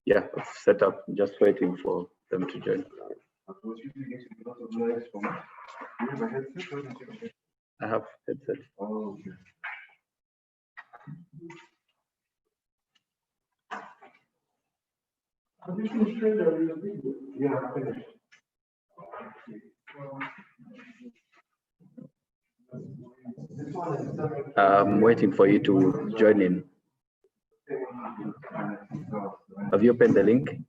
Yeah, it's set up, just waiting for them to join. I have headset. Oh, okay. Have you finished the video? Yeah, I finished. I'm waiting for you to join in. Have you opened the link?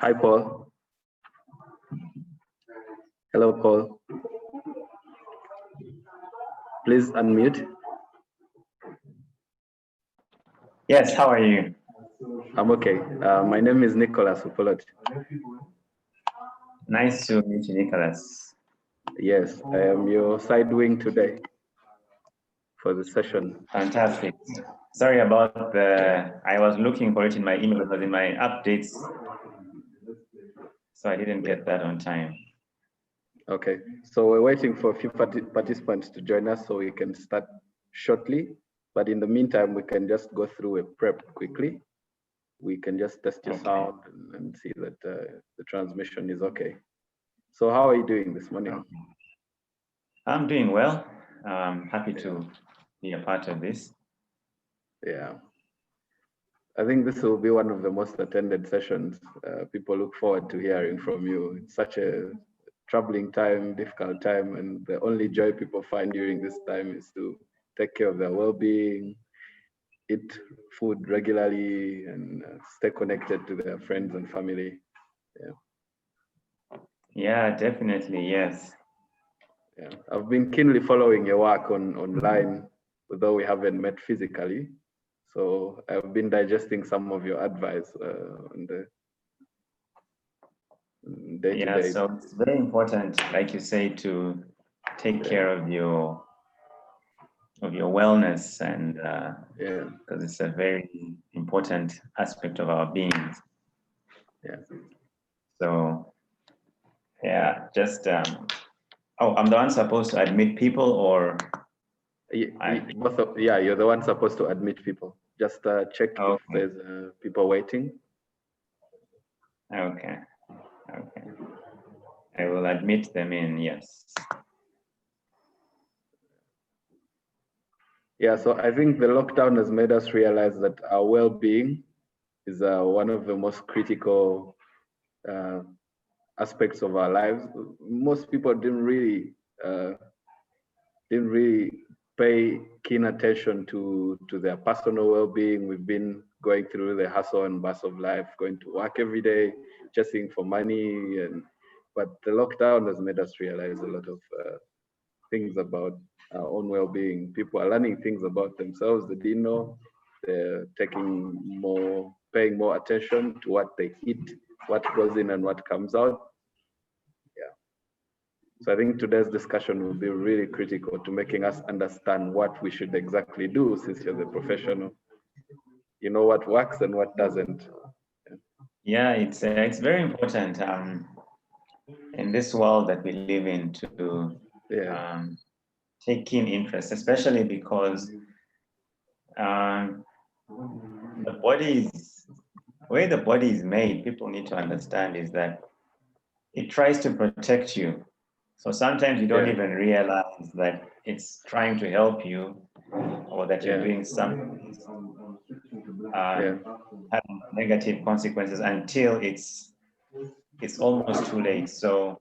Hi, Paul. Hello, Paul. Please unmute. Yes, how are you? I'm okay. My name is Nicholas Upolot. Nice to meet you, Nicholas. Yes, I am your side wing today for the session. Fantastic. Sorry about I was looking for it in my email, but in my updates, so I didn't get that on time. Okay, so we're waiting for a few participants to join us so we can start shortly. But in the meantime, we can just go through a prep quickly. We can just test your sound and see that the transmission is okay. So how are you doing this morning? I'm doing well. Happy to be a part of this. Yeah. I think this will be one of the most attended sessions. People look forward to hearing from you. It's such a troubling time, difficult time, and the only joy people find during this time is to take care of their well-being, eat food regularly, and stay connected to their friends and family. Yeah, definitely, yes. Yeah, I've been keenly following your work online, although we haven't met physically. So I've been digesting some of your advice on the day-to-day. Yeah, so it's very important, like you say, to take care of your wellness, and because it's a very important aspect of our beings. Yeah. So yeah, just Oh, I'm the one supposed to admit people, or you're the one supposed to admit people. Just check if okay. there's people waiting. Okay. I will admit them in, yes. Yeah, so I think the lockdown has made us realize that our well-being is one of the most critical aspects of our lives. Most people didn't really pay keen attention to their personal well-being. We've been going through the hustle and bustle of life, going to work every day, chasing for money, but the lockdown has made us realize a lot of things about our own well-being. People are learning things about themselves they didn't know. They're paying more attention to what they eat, what goes in and what comes out. Yeah. So I think today's discussion will be really critical to making us understand what we should exactly do, since you're the professional. You know what works and what doesn't. Yeah, it's very important in this world that we live in to take keen interest, especially because the way the body is made, people need to understand is that it tries to protect you. So sometimes you don't even realize that it's trying to help you, or that you're doing something having negative consequences until it's almost too late. So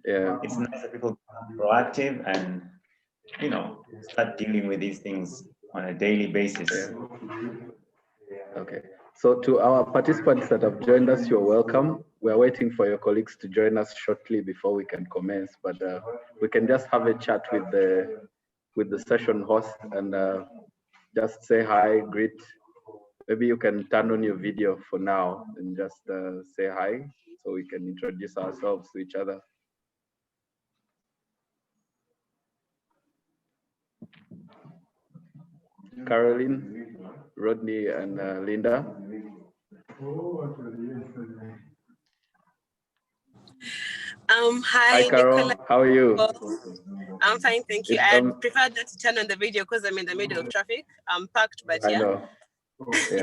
it's nice that people become proactive and start dealing with these things on a daily basis. Okay. So to our participants that have joined us, you're welcome. We're waiting for your colleagues to join us shortly before we can commence, but we can just have a chat with the session host and just say hi, greet. Maybe you can turn on your video for now and just say hi so we can introduce ourselves to each other. Caroline, Rodney, and Linda. Hi, Carol. Nicola. How are you? I'm fine, thank you. I prefer not to turn on the video because I'm in the middle of traffic. I'm parked, but yeah. I know.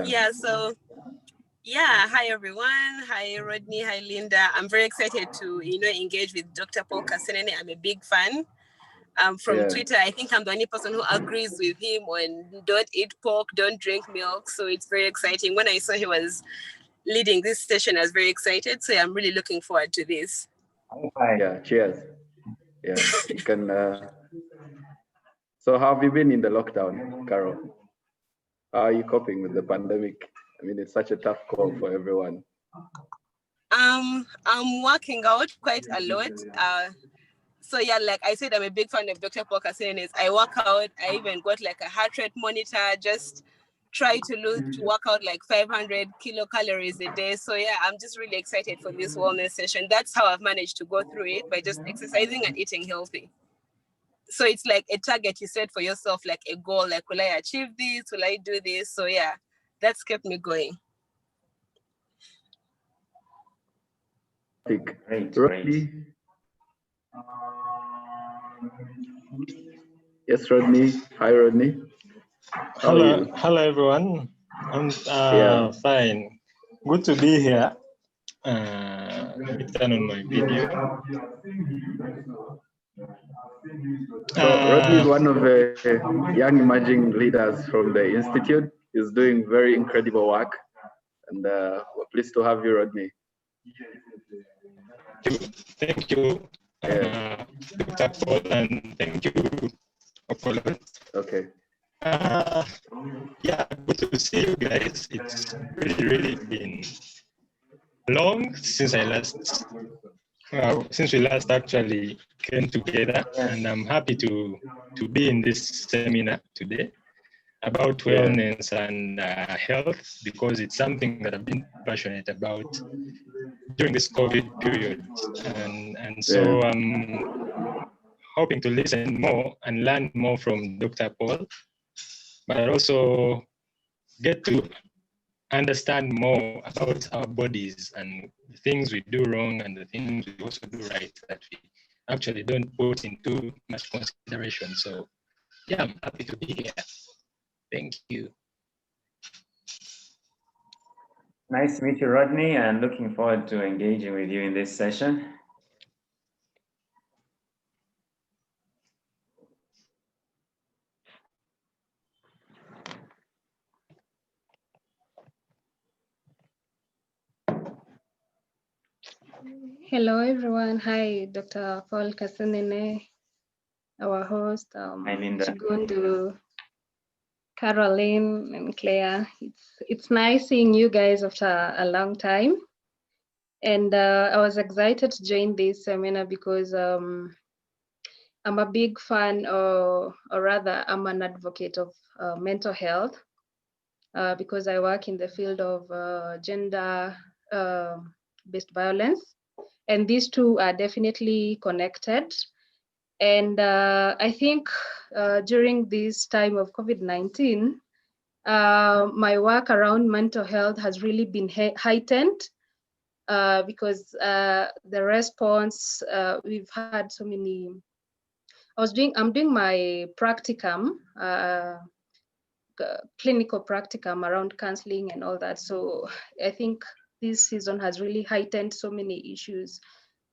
Yeah. So yeah, hi everyone. Hi Rodney. Hi Linda. I'm very excited to engage with Dr. Paul Kasenene. I'm a big fan. From Twitter, I think I'm the only person who agrees with him on don't eat pork, don't drink milk. So it's very exciting. When I saw he was leading this session, I was very excited. So I'm really looking forward to this. Yeah, cheers. Yeah, you can. So how have you been in the lockdown, Carol? How are you coping with the pandemic? I mean, it's such a tough call for everyone. I'm working out quite a lot. So yeah, like I said, I'm a big fan of Dr. Paul Kasene's. I work out. I even got like a heart rate monitor. Just try to work out like 500 kilocalories a day. So yeah, I'm just really excited for this wellness session. That's how I've managed to go through it, by just exercising and eating healthy. So it's like a target you set for yourself, like a goal, like, will I achieve this? Will I do this? So yeah, that's kept me going. Great. Rodney? Yes, Rodney. Hi, Rodney. Hello, everyone. I'm fine. Good to be here. Let me turn on my video. Rodney is one of the young emerging leaders from the Institute. He's doing very incredible work. And we're pleased to have you, Rodney. Thank you, Dr. Paul, and thank you, Apollo. Okay. Yeah, good to see you guys. It's really been long since we last actually came together, and I'm happy to be in this seminar today about wellness and health, because it's something that I've been passionate about during this COVID period, and so I'm hoping to listen more and learn more from Dr. Paul, but also get to understand more about our bodies and the things we do wrong and the things we also do right, that we actually don't put into much consideration. So yeah, I'm happy to be here. Thank you. Nice to meet you, Rodney, and looking forward to engaging with you in this session. Hello, everyone. Hi, Dr. Paul Kasenene, our host, Hi, Linda. Chigundu, Caroline, and Claire. It's nice seeing you guys after a long time. And I was excited to join this seminar because I'm a big fan, or rather, I'm an advocate of mental health because I work in the field of gender-based violence. And these two are definitely connected. And I think during this time of COVID-19, my work around mental health has really been heightened because the response, we've had so many. I'm doing my practicum, clinical practicum around counseling and all that. So I think this season has really heightened so many issues.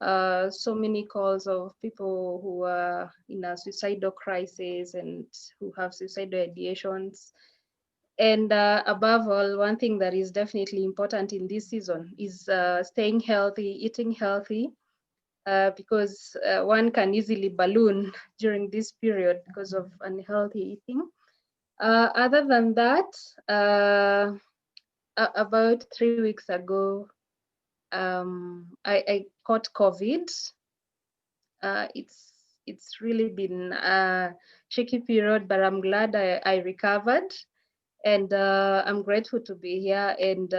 So many calls of people who are in a suicidal crisis and who have suicidal ideations. And above all, one thing that is definitely important in this season is staying healthy, eating healthy, because one can easily balloon during this period because of unhealthy eating. Other than that, about 3 weeks ago, I caught COVID. It's really been a shaky period, but I'm glad I recovered, and I'm grateful to be here and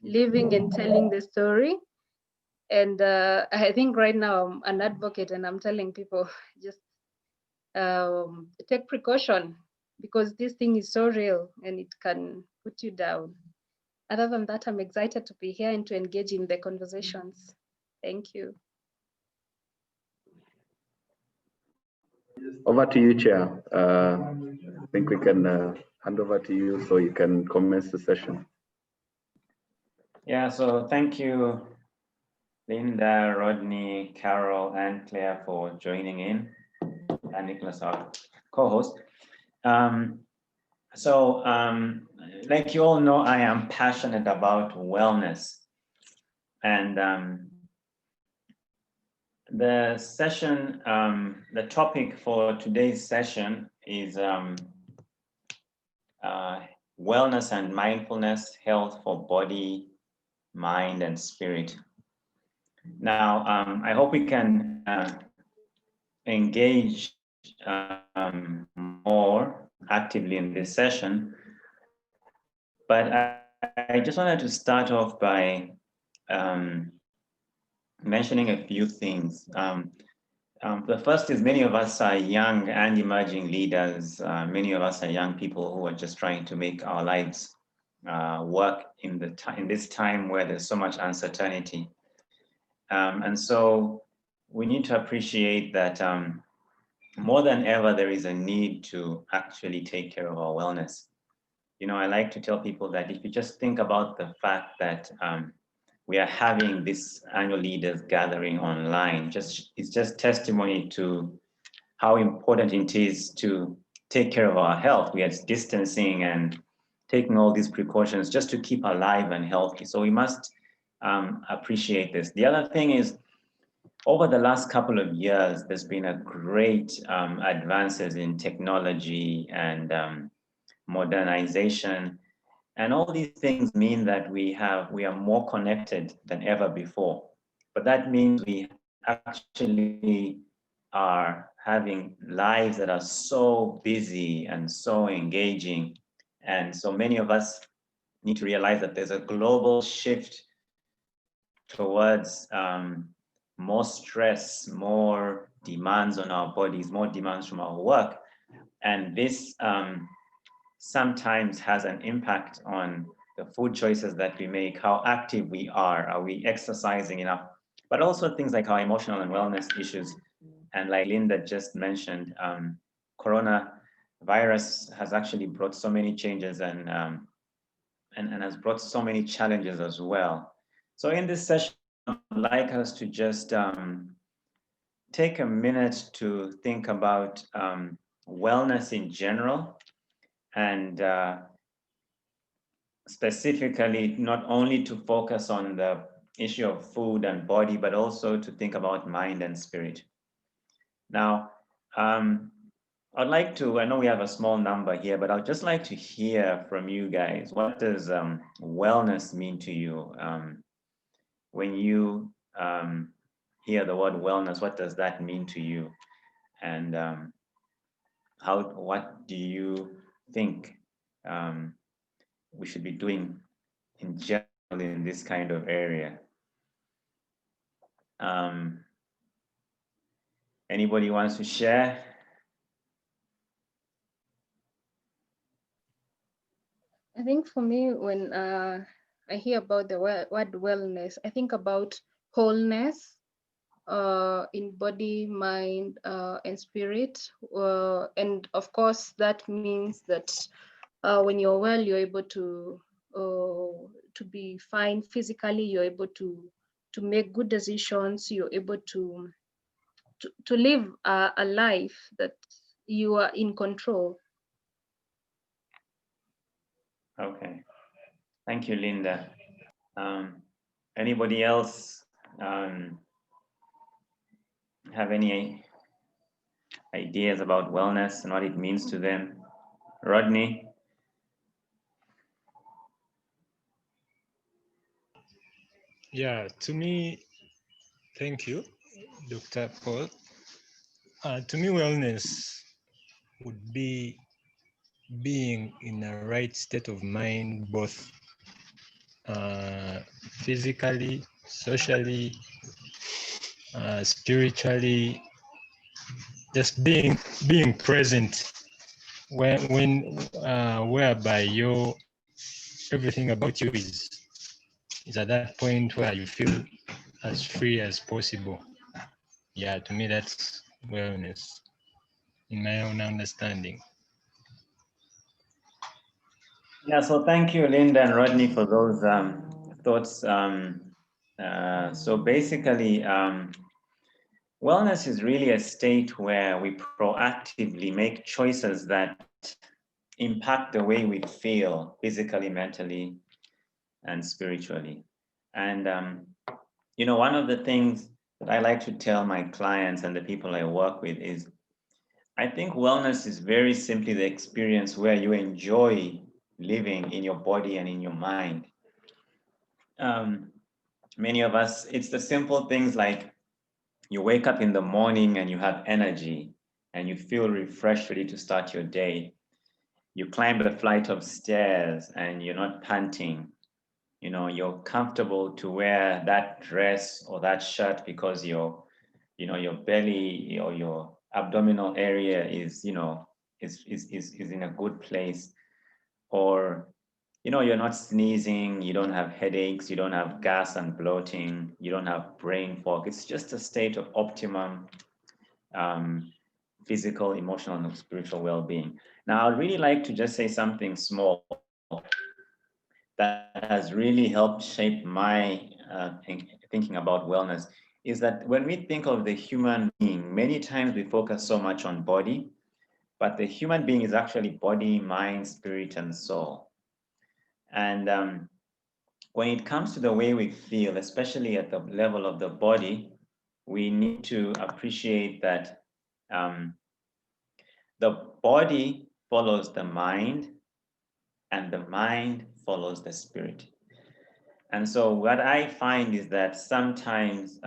living and telling the story. And I think right now I'm an advocate, and I'm telling people just take precaution because this thing is so real and it can put you down. Other than that, I'm excited to be here and to engage in the conversations. Thank you. Over to you, Chair. I think we can hand over to you so you can commence the session. Yeah, so thank you, Linda, Rodney, Carol, and Claire for joining in, and Nicholas, our co-host. Like you all know, I am passionate about wellness. And the session, the topic for today's session is wellness and mindfulness, health for body, mind, and spirit. Now, I hope we can engage more actively in this session, but I just wanted to start off by mentioning a few things. The first is many of us are young and emerging leaders. Many of us are young people who are just trying to make our lives work in this time where there's so much uncertainty. And so we need to appreciate that more than ever, there is a need to actually take care of our wellness. You know, I like to tell people that if you just think about the fact that we are having this annual leaders gathering online, it's just testimony to how important it is to take care of our health. We are distancing and taking all these precautions just to keep alive and healthy. So we must appreciate this. The other thing is, over the last couple of years, there's been a great advances in technology and modernization. And all these things mean that we are more connected than ever before. But that means we actually are having lives that are so busy and so engaging. And so many of us need to realize that there's a global shift towards more stress, more demands on our bodies, more demands from our work. And this sometimes has an impact on the food choices that we make, how active we are we exercising enough, but also things like our emotional and wellness issues And like Linda just mentioned, coronavirus has actually brought so many changes and has brought so many challenges as well. So in this session, I'd like us to just take a minute to think about wellness in general, and specifically not only to focus on the issue of food and body, but also to think about mind and spirit. Now, I'd like to, I know we have a small number here, but I'd just like to hear from you guys. What does wellness mean to you? When you hear the word wellness, what does that mean to you? And what do you think we should be doing in general in this kind of area? Anybody wants to share? I think for me, when I hear about the word wellness, I think about wholeness in body, mind, and spirit. And of course, that means that when you're well, you're able to be fine physically. You're able to make good decisions. You're able to live a life that you are in control. Okay, thank you, Linda. Anybody else have any ideas about wellness and what it means to them? Rodney? Yeah, to me, thank you, Dr. Paul. To me, wellness would be being in a right state of mind, both physically, socially, spiritually, just being present when whereby everything about you is at that point where you feel as free as possible. Yeah, to me that's wellness in my own understanding. Yeah, so thank you, Linda and Rodney, for those thoughts. So basically, wellness is really a state where we proactively make choices that impact the way we feel physically, mentally, and spiritually. And, one of the things that I like to tell my clients and the people I work with is I think wellness is very simply the experience where you enjoy living in your body and in your mind. Many of us, it's the simple things like you wake up in the morning and you have energy and you feel refreshed, ready to start your day. You climb a flight of stairs and you're not panting. You're comfortable to wear that dress or that shirt because your belly or your abdominal area is in a good place. Or you're not sneezing, you don't have headaches, you don't have gas and bloating, you don't have brain fog. It's just a state of optimum physical, emotional, and spiritual well-being. Now, I'd really like to just say something small that has really helped shape my thinking about wellness, is that when we think of the human being, many times we focus so much on body, but the human being is actually body, mind, spirit, and soul. And when it comes to the way we feel, especially at the level of the body, we need to appreciate that the body follows the mind and the mind follows the spirit. And so what I find is that sometimes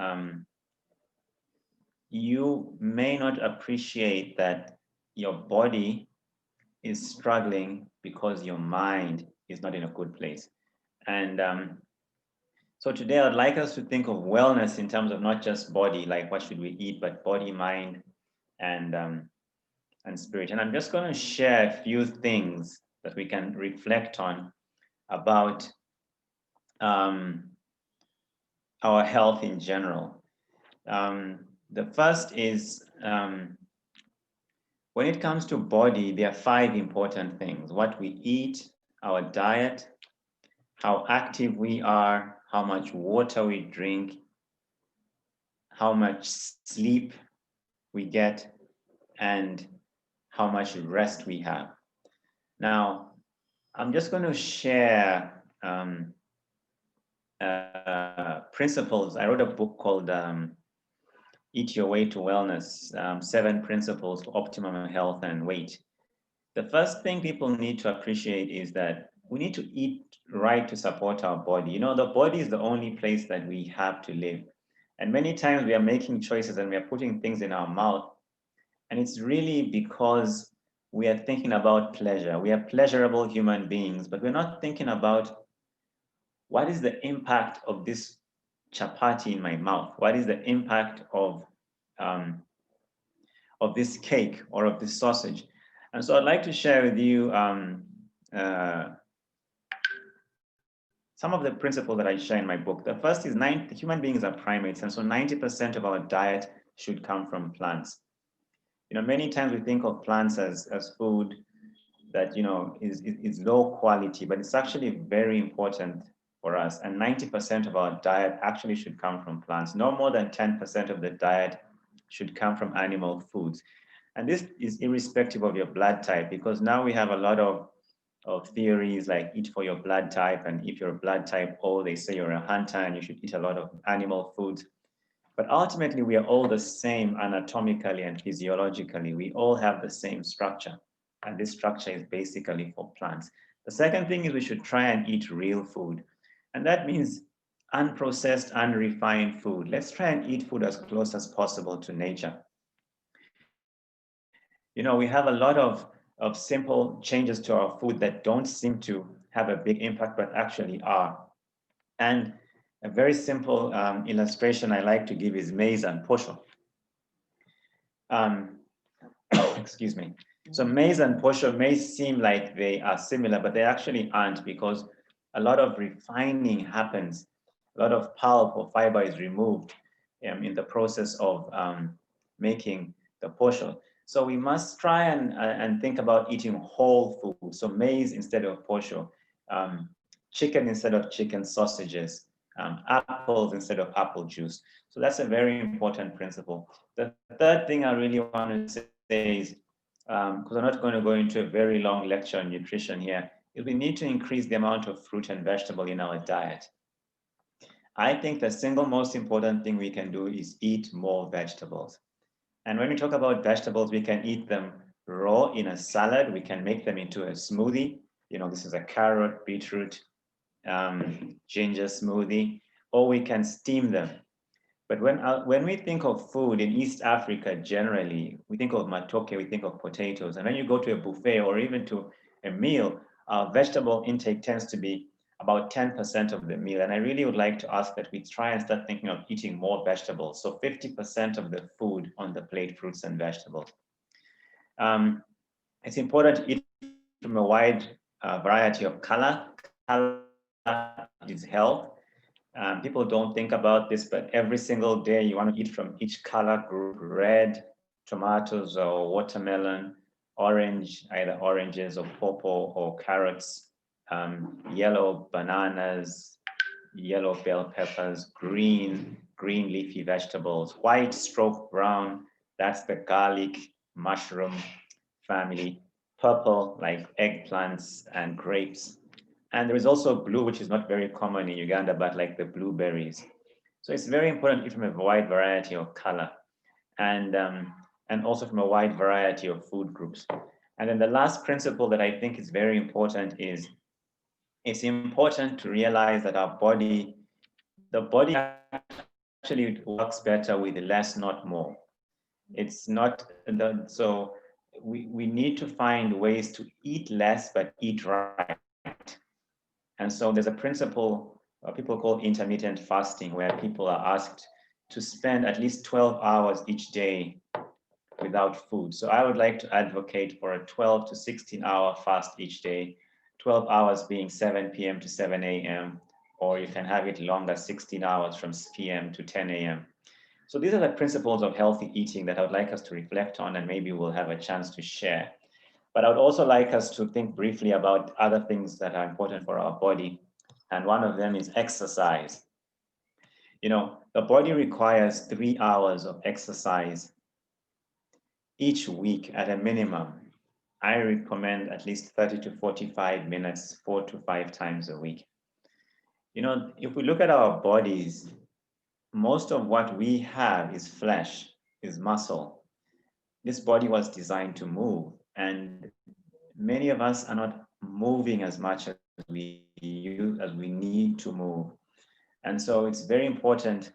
you may not appreciate that your body is struggling because your mind is not in a good place. And so today I'd like us to think of wellness in terms of not just body, like what should we eat, but body, mind, and spirit. And I'm just going to share a few things that we can reflect on about our health in general. The first is when it comes to body, there are 5 important things: what we eat, our diet, how active we are, how much water we drink, how much sleep we get, and how much rest we have. Now, I'm just going to share principles. I wrote a book called Eat Your Way to Wellness, 7 Principles to Optimum Health and Weight. The first thing people need to appreciate is that we need to eat right to support our body. You know, the body is the only place that we have to live. And many times we are making choices and we are putting things in our mouth. And it's really because we are thinking about pleasure. We are pleasurable human beings, but we're not thinking about what is the impact of this chapati in my mouth? What is the impact of this cake or of this sausage? And so I'd like to share with you some of the principles that I share in my book. The first is human beings are primates, and so 90% of our diet should come from plants. You know, many times we think of plants as food that, you know, is low quality, but it's actually very important for us. And 90% of our diet actually should come from plants. No more than 10% of the diet should come from animal foods. And this is irrespective of your blood type, because now we have a lot of theories like eat for your blood type. And if you're blood type O, they say you're a hunter and you should eat a lot of animal foods. But ultimately, we are all the same anatomically and physiologically. We all have the same structure. And this structure is basically for plants. The second thing is we should try and eat real food. And that means unprocessed, unrefined food. Let's try and eat food as close as possible to nature. You know, we have a lot of simple changes to our food that don't seem to have a big impact, but actually are. And a very simple illustration I like to give is maize and posho. Excuse me. So maize and posho may seem like they are similar, but they actually aren't, because a lot of refining happens. A lot of pulp or fiber is removed in the process of making the posho. So we must try and think about eating whole food. So maize instead of posho, chicken instead of chicken sausages, apples instead of apple juice. So that's a very important principle. The third thing I really want to say is, because I'm not going to go into a very long lecture on nutrition here, is we need to increase the amount of fruit and vegetable in our diet. I think the single most important thing we can do is eat more vegetables. And when we talk about vegetables, we can eat them raw in a salad. We can make them into a smoothie. You know, this is a carrot, beetroot, ginger smoothie, or we can steam them. But when we think of food in East Africa, generally, we think of matoke, we think of potatoes. And when you go to a buffet or even to a meal, our vegetable intake tends to be about 10% of the meal. And I really would like to ask that we try and start thinking of eating more vegetables. So 50% of the food on the plate, fruits and vegetables. It's important to eat from a wide variety of color. Color is health. People don't think about this, but every single day you want to eat from each color group: red, tomatoes or watermelon, orange, either oranges or purple or carrots, yellow bananas, yellow bell peppers, green leafy vegetables, white stroke brown, that's the garlic, mushroom family, purple like eggplants and grapes. And there is also blue, which is not very common in Uganda, but like the blueberries. So it's very important to eat from a wide variety of color and also from a wide variety of food groups. And then the last principle that I think is very important is it's important to realize that the body actually works better with less, not more. It's not, so we need to find ways to eat less, but eat right. And so there's a principle people call intermittent fasting, where people are asked to spend at least 12 hours each day without food. So I would like to advocate for a 12 to 16-hour fast each day, 12 hours being 7 p.m. to 7 a.m., or you can have it longer, 16 hours from PM to 10 a.m. So these are the principles of healthy eating that I would like us to reflect on, and maybe we'll have a chance to share. But I would also like us to think briefly about other things that are important for our body. And one of them is exercise. You know, the body requires 3 hours of exercise each week at a minimum. I recommend at least 30 to 45 minutes, 4 to 5 times a week. You know, if we look at our bodies, most of what we have is flesh, is muscle. This body was designed to move, and many of us are not moving as much as we need to move. And so it's very important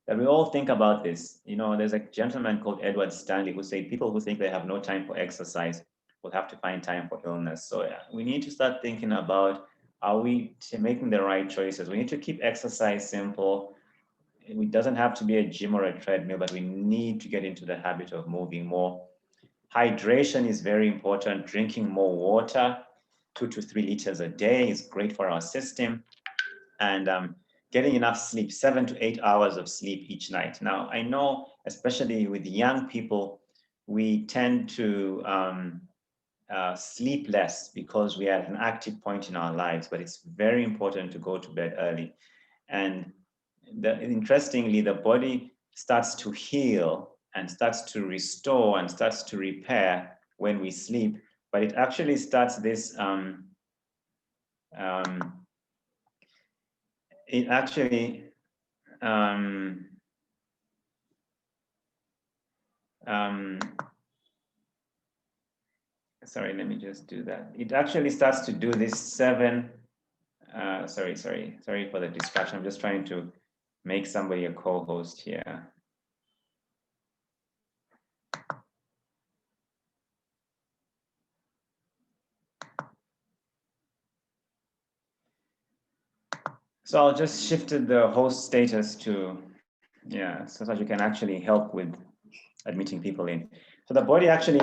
that we all think about this. You know, there's a gentleman called Edward Stanley who said people who think they have no time for exercise will have to find time for illness. So yeah, we need to start thinking about, are we making the right choices? We need to keep exercise simple. It doesn't have to be a gym or a treadmill, but we need to get into the habit of moving more. Hydration is very important. Drinking more water, 2 to 3 liters a day, is great for our system. And getting enough sleep, 7 to 8 hours of sleep each night. Now, I know, especially with young people, we tend to sleep less because we are at an active point in our lives, but it's very important to go to bed early. And interestingly, the body starts to heal and starts to restore and starts to repair when we sleep, but it actually starts this it actually sorry, let me just do that. It actually starts to do this 7 sorry for the distraction. I'm just trying to make somebody a co-host here. So I'll just shift the host status to, yeah, so that you can actually help with admitting people in. So the body actually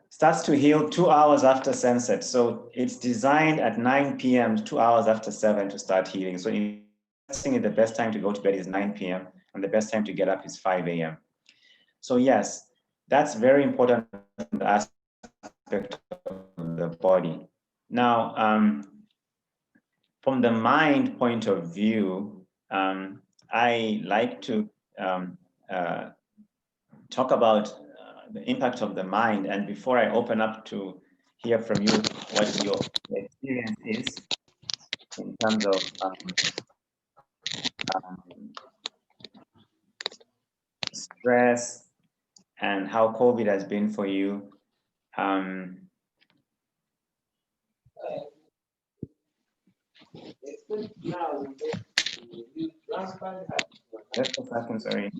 starts to heal 2 hours after sunset. So it's designed at 9 p.m., 2 hours after 7 to start healing. So interestingly, the best time to go to bed is 9 p.m. and the best time to get up is 5 a.m. So yes, that's very important aspect of the body. Now, from the mind point of view, I like to talk about the impact of the mind. And before I open up to hear from you what your experience is in terms of stress and how COVID has been for you. Just a second, sorry.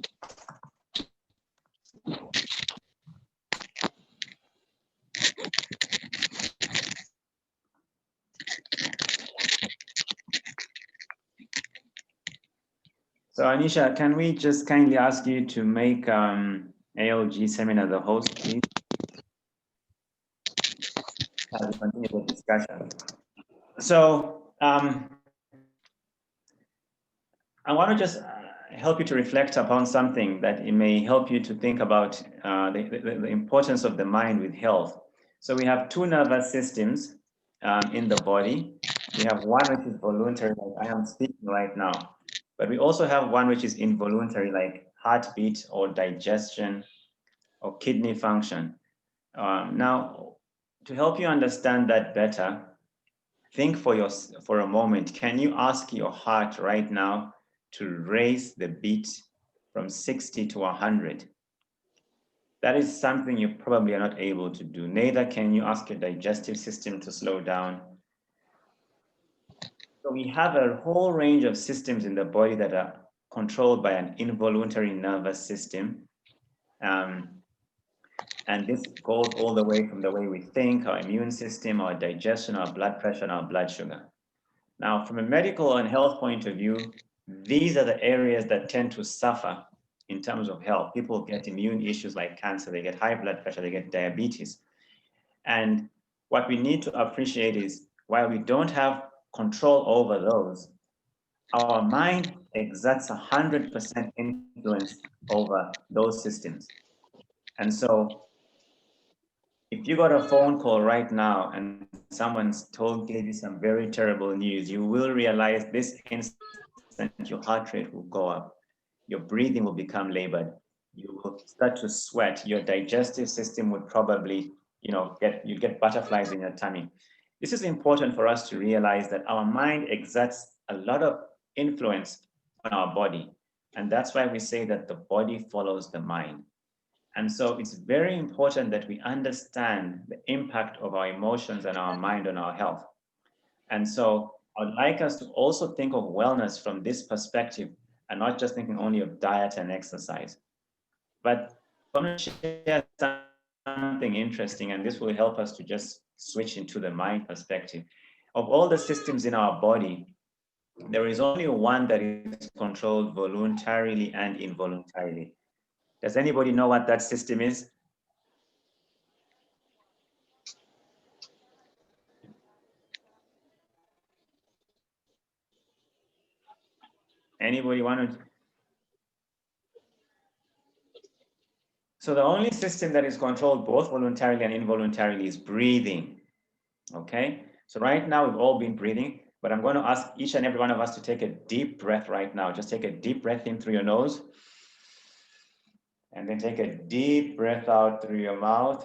So Anisha, can we just kindly ask you to make ALG seminar the host, please? As we continue the discussion. So I want to just help you to reflect upon something that it may help you to think about the importance of the mind with health. So we have 2 nervous systems in the body. We have one which is voluntary, like I am speaking right now, but we also have one which is involuntary, like heartbeat or digestion or kidney function. Now, to help you understand that better, think for a moment. Can you ask your heart right now to raise the beat from 60 to 100? That is something you probably are not able to do. Neither can you ask your digestive system to slow down. So we have a whole range of systems in the body that are controlled by an involuntary nervous system. And this goes all the way from the way we think, our immune system, our digestion, our blood pressure, and our blood sugar. Now, from a medical and health point of view, these are the areas that tend to suffer in terms of health. People get immune issues like cancer, they get high blood pressure, they get diabetes. And what we need to appreciate is while we don't have control over those, our mind exerts 100% influence influence over those systems. And so if you got a phone call right now and someone's gave you some very terrible news, you will realize this instant your heart rate will go up, your breathing will become labored, you will start to sweat, your digestive system would probably, you get butterflies in your tummy. This is important for us to realize that our mind exerts a lot of influence on our body. And that's why we say that the body follows the mind. And so it's very important that we understand the impact of our emotions and our mind on our health. And so I'd like us to also think of wellness from this perspective and not just thinking only of diet and exercise. But I'm going to share something interesting, and this will help us to just switch into the mind perspective. Of all the systems in our body, there is only one that is controlled voluntarily and involuntarily. Does anybody know what that system is? Anybody want to? So the only system that is controlled both voluntarily and involuntarily is breathing. Okay, so right now we've all been breathing, but I'm going to ask each and every one of us to take a deep breath right now. Just take a deep breath in through your nose, and then take a deep breath out through your mouth.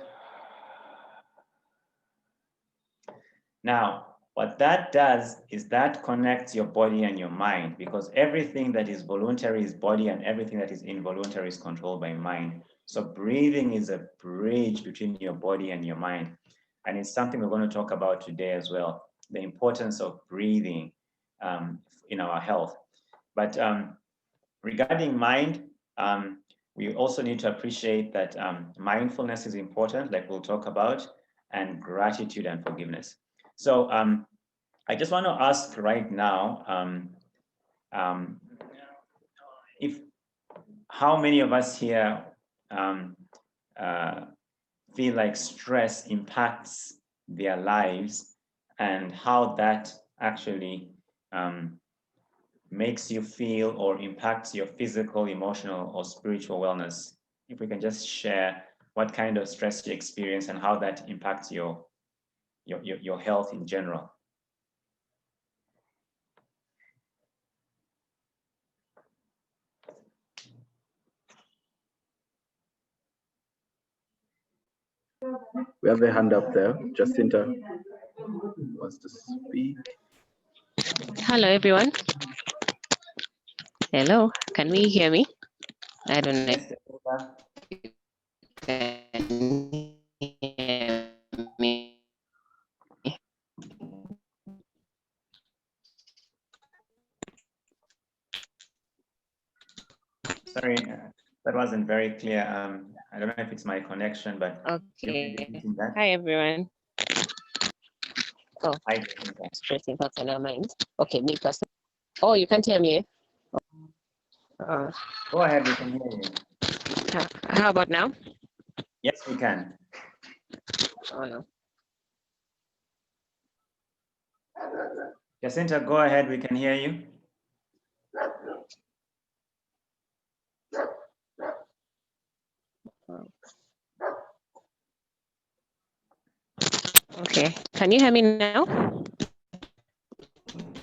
Now, what that does is that connects your body and your mind, because everything that is voluntary is body and everything that is involuntary is controlled by mind. So breathing is a bridge between your body and your mind. And it's something we're going to talk about today as well, the importance of breathing in our health. But regarding mind, we also need to appreciate that mindfulness is important, like we'll talk about, and gratitude and forgiveness. So I just want to ask right now, how many of us here feel like stress impacts their lives, and how that actually makes you feel or impacts your physical, emotional, or spiritual wellness? If we can just share what kind of stress you experience and how that impacts your health in general. We have a hand up there. Jacinta wants to speak. Hello, everyone. Hello, can we hear me? I don't know if you can hear me. Sorry, that wasn't very clear. I don't know if it's my connection, but okay. Hi, everyone. Oh, hi. stress impacts on our minds. Okay, me person. Oh, you can't hear me? Go ahead, we can hear you. How about now? Yes, we can. Oh, no. Jacinta, go ahead, we can hear you. Okay, can you hear me now?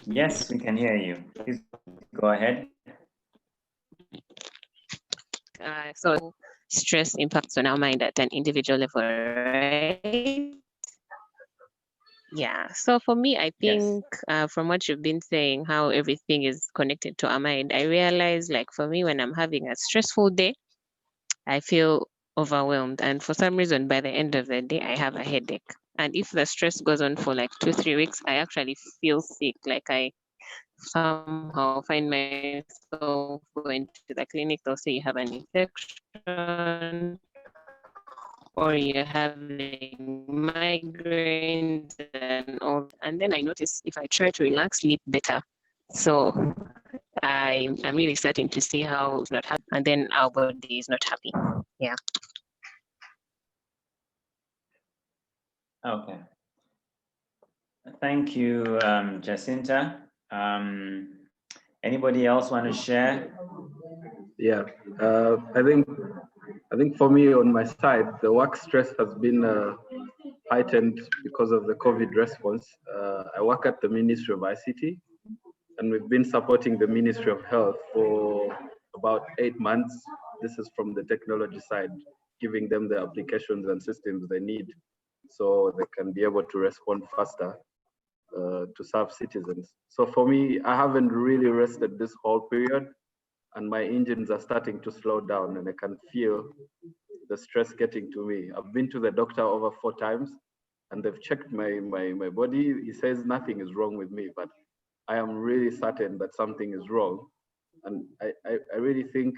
Yes, we can hear you. Please go ahead. So stress impacts on our mind at an individual level, right? Yeah, so for me, I think from what you've been saying, how everything is connected to our mind, I realize, like, for me, when I'm having a stressful day, I feel overwhelmed. And for some reason, by the end of the day, I have a headache. And if the stress goes on for like 2-3 weeks, I actually feel sick. Like I somehow find myself going to the clinic, they'll say you have an infection or you're having migraines and all. And then I notice if I try to relax, sleep better. So I'm really starting to see how it's not happy, and then our body is not happy. Yeah. Okay. Thank you, Jacinta. Anybody else want to share? Yeah, I think for me on my side, the work stress has been heightened because of the COVID response. I work at the Ministry of ICT, and we've been supporting the Ministry of Health for about 8 months. This is from the technology side, giving them the applications and systems they need so they can be able to respond faster to serve citizens. So for me, I haven't really rested this whole period, and my engines are starting to slow down, and I can feel the stress getting to me. I've been to the doctor over 4 times, and they've checked my body. He says nothing is wrong with me, but I am really certain that something is wrong. And I really think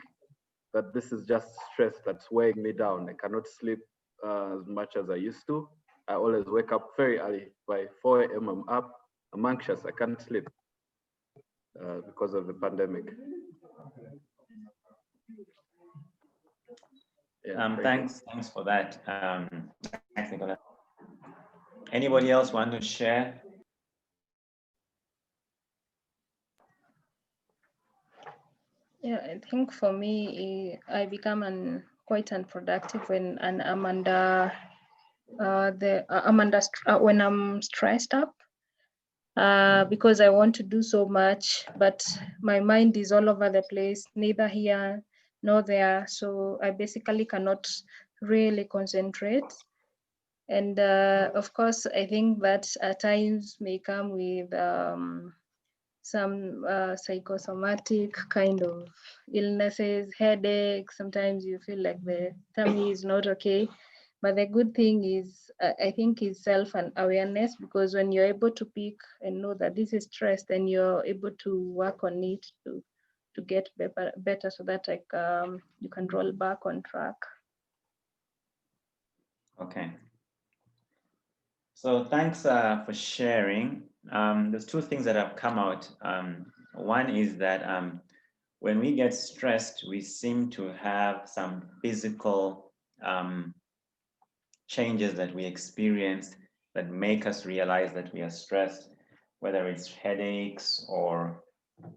that this is just stress that's weighing me down. I cannot sleep as much as I used to. I always wake up very early. By 4 a.m. I'm up. I'm anxious. I can't sleep because of the pandemic. Yeah, thanks for that. Thanks, Nicolas. Anybody else want to share? Yeah, I think for me, I become quite unproductive when I'm under when I'm stressed up. Because I want to do so much, but my mind is all over the place, neither here nor there. So I basically cannot really concentrate. And of course, I think that at times may come with some psychosomatic kind of illnesses, headaches. Sometimes you feel like the tummy is not okay. But the good thing is, I think, is self-awareness, because when you're able to pick and know that this is stress, then you're able to work on it to get better so that like you can roll back on track. Okay. So thanks for sharing. There's 2 things that have come out. One is that when we get stressed, we seem to have some physical changes that we experience that make us realize that we are stressed, whether it's headaches or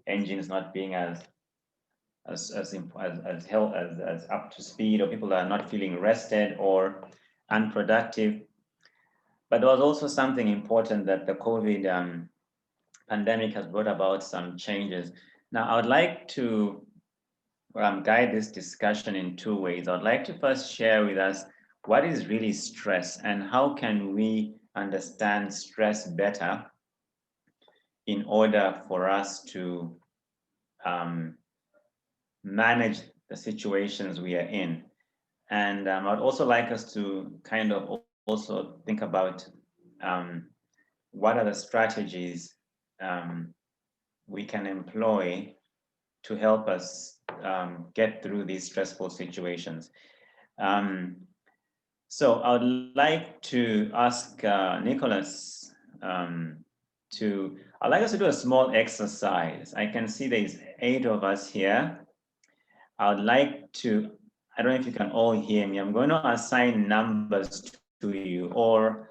engines not being as up to speed, or people that are not feeling rested or unproductive. But there was also something important that the COVID pandemic has brought about some changes. Now, I would like to guide this discussion in 2 ways. I'd like to first share with us what is really stress and how can we understand stress better in order for us to manage the situations we are in. And I'd also like us to kind of also think about what are the strategies we can employ to help us get through these stressful situations. So I would like to ask Nicholas I'd like us to do a small exercise. I can see there's 8 of us here. I would like to, I don't know if you can all hear me. I'm going to assign numbers to you, or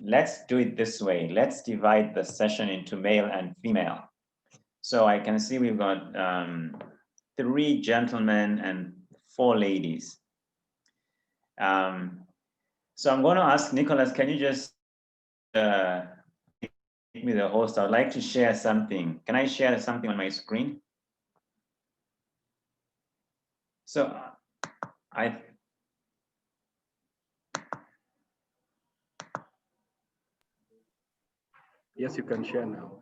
let's do it this way. Let's divide the session into male and female. So I can see we've got 3 gentlemen and 4 ladies. So I'm going to ask Nicholas, can you just make me the host? I'd like to share something. Can I share something on my screen? So Yes, you can share now.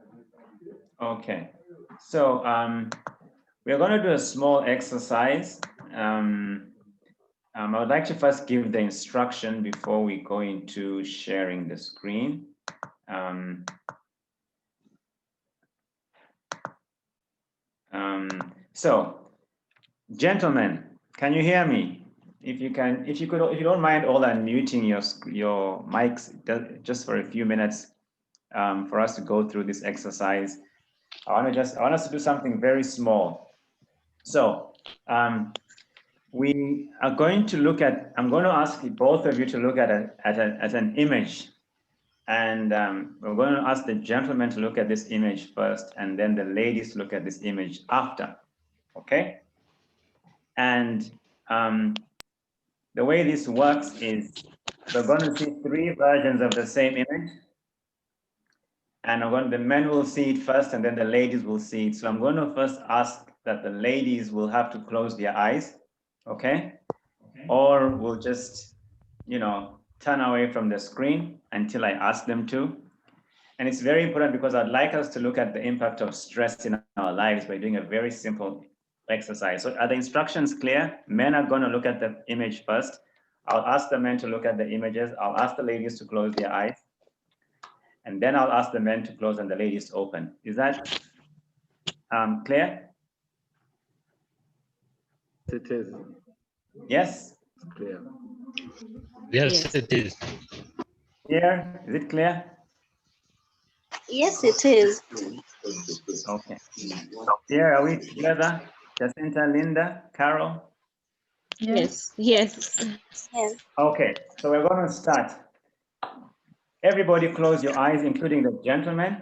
Okay. So we're going to do a small exercise. I would like to first give the instruction before we go into sharing the screen. So, gentlemen, can you hear me? If you don't mind all unmuting your mics just for a few minutes for us to go through this exercise. I want us to do something very small. So, we are going to look at, I'm going to ask both of you to look at an image. And we're going to ask the gentleman to look at this image first, and then the ladies look at this image after. Okay? And the way this works is we're going to see 3 versions of the same image. And the men will see it first, and then the ladies will see it. So I'm going to first ask that the ladies will have to close their eyes, okay? Or we'll just, turn away from the screen until I ask them to. And it's very important because I'd like us to look at the impact of stress in our lives by doing a very simple exercise. So are the instructions clear? Men are going to look at the image first. I'll ask the men to look at the images. I'll ask the ladies to close their eyes. And then I'll ask the men to close and the ladies to open. Is that clear? It is. Yes? It's clear. Yes, it is. Clear? Is it clear? Yes, it is. Okay. Here, are we together? Jacinta, Linda, Carol? Yes. Yes. Yes. Okay, so we're going to start. Everybody close your eyes, including the gentlemen.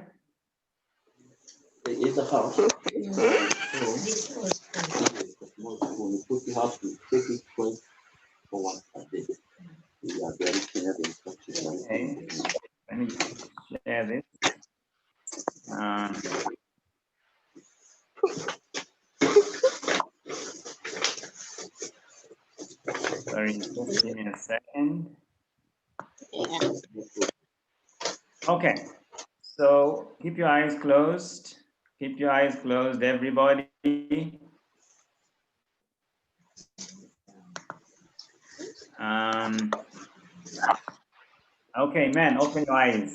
It's a house. Put the house to take it for one day. We are very clear the instructions. Okay, let me share this. Sorry, just give me a second. Okay, so keep your eyes closed. Keep your eyes closed, everybody. Okay, man, open your eyes.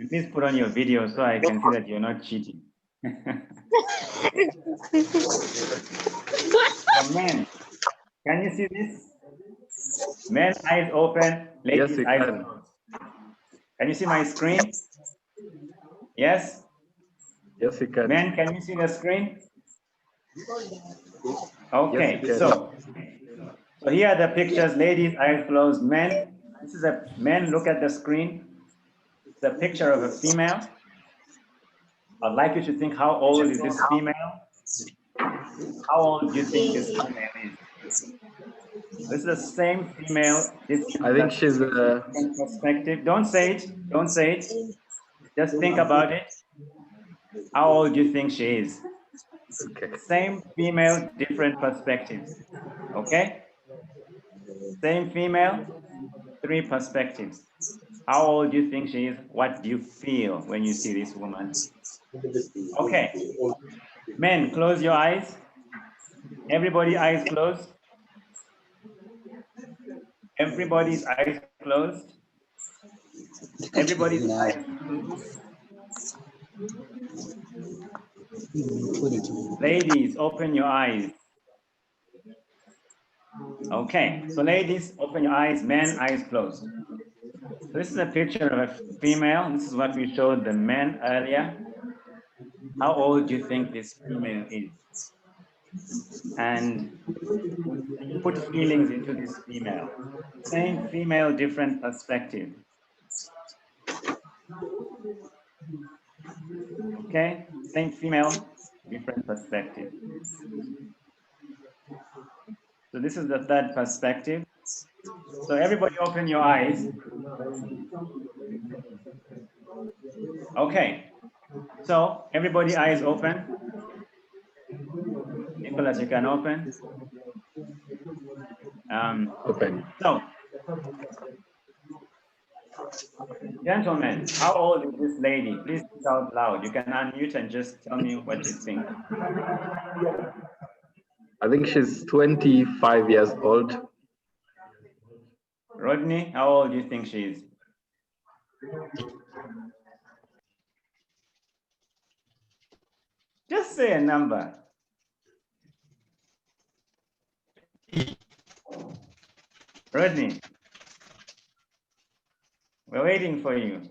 Please put on your video so I can see that you're not cheating. So men, can you see this? Men, eyes open, ladies, Yes, you eyes can. closed. Can you see my screen? Yes? Yes, you can. Men, can you see the screen? Okay, Yes, so here are the pictures, ladies, eyes closed, men. This is a men, look at the screen. It's a picture of a female. I'd like you to think, how old is this female? How old do you think this female is? This is the same female. I think she's perspective. Don't say it. Don't say it. Just think about it. How old do you think she is? okay. Same female, different perspectives. Okay? Same female, 3 perspectives. How old do you think she is? What do you feel when you see this woman? Okay. Men, close your eyes. Everybody eyes closed. Everybody's eyes closed. Everybody's eyes closed. Ladies, open your eyes. Okay, so ladies, open your eyes. Men, eyes closed. So this is a picture of a female. This is what we showed the men earlier. How old do you think this female is? And put feelings into this female. Same female, different perspective. Okay, same female, different perspective. So this is the 3rd perspective. So everybody open your eyes. Okay, so everybody eyes open. Nicholas, you can open. Open. So, gentlemen, how old is this lady? Please shout loud. You can unmute and just tell me what you think. I think she's 25 years old. Rodney, how old do you think she is? Just say a number. Rodney, we're waiting for you.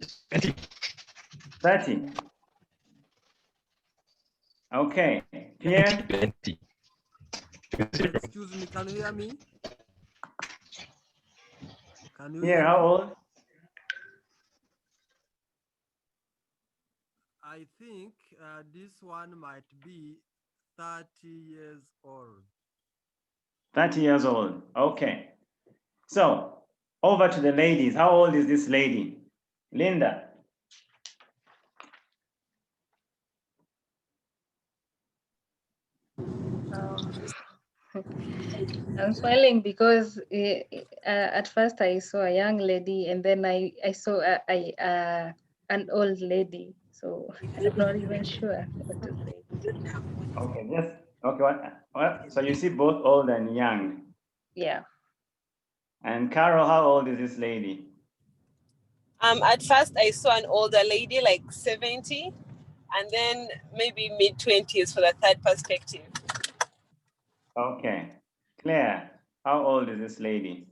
30. Okay, Pierre? 20. Excuse me, can you hear me? Can you Pierre, hear how me? old? I think this one might be 30 years old. 30 years old. Okay. So over to the ladies. How old is this lady? Linda. I'm smiling because at first I saw a young lady and then I saw an old lady. So I'm not even sure what to say. Okay, yes. Okay, what? So you see both old and young. Yeah. And Carol, how old is this lady? At first I saw an older lady, like 70, and then maybe mid-20s for the third perspective. Okay. Claire, how old is this lady?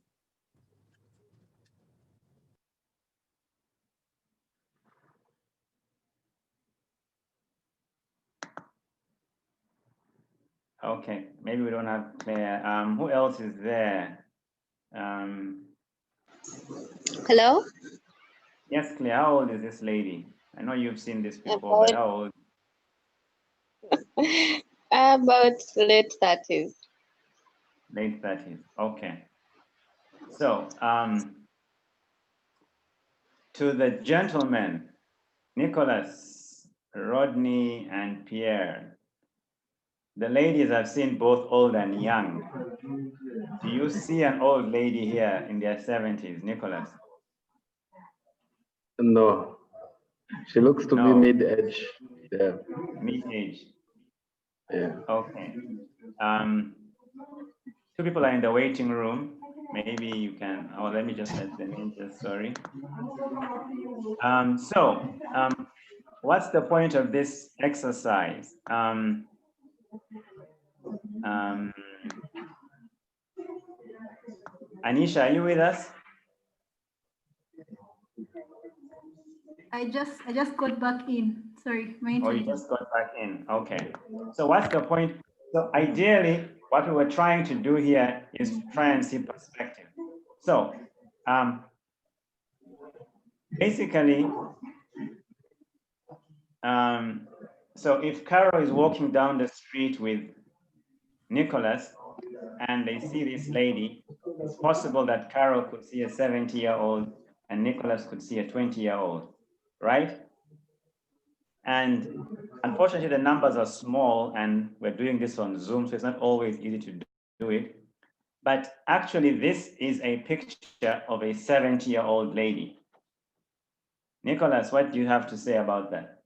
Okay, maybe we don't have Claire. Who else is there? Hello? Yes, Claire, how old is this lady? I know you've seen this before, but how old? About late 30s. Late 30s. Okay. So, to the gentlemen, Nicholas, Rodney, and Pierre, the ladies have seen both old and young. Do you see an old lady here in their 70s, Nicholas? No, she looks to be mid-age. Yeah. Mid-age. Yeah. Okay. Two people are in the waiting room. Maybe you can, oh, let me just let them in, just sorry. What's the point of this exercise? Anisha, are you with us? I just got back in. Sorry, my Oh, internet. you just got back in. Okay. So what's the point? So ideally, what we were trying to do here is try and see perspective. So basically, so if Carol is walking down the street with Nicholas and they see this lady, it's possible that Carol could see a 70-year-old and Nicholas could see a 20-year-old, right? And unfortunately, the numbers are small and we're doing this on Zoom, so it's not always easy to do it. But actually, this is a picture of a 70-year-old lady. Nicholas, what do you have to say about that?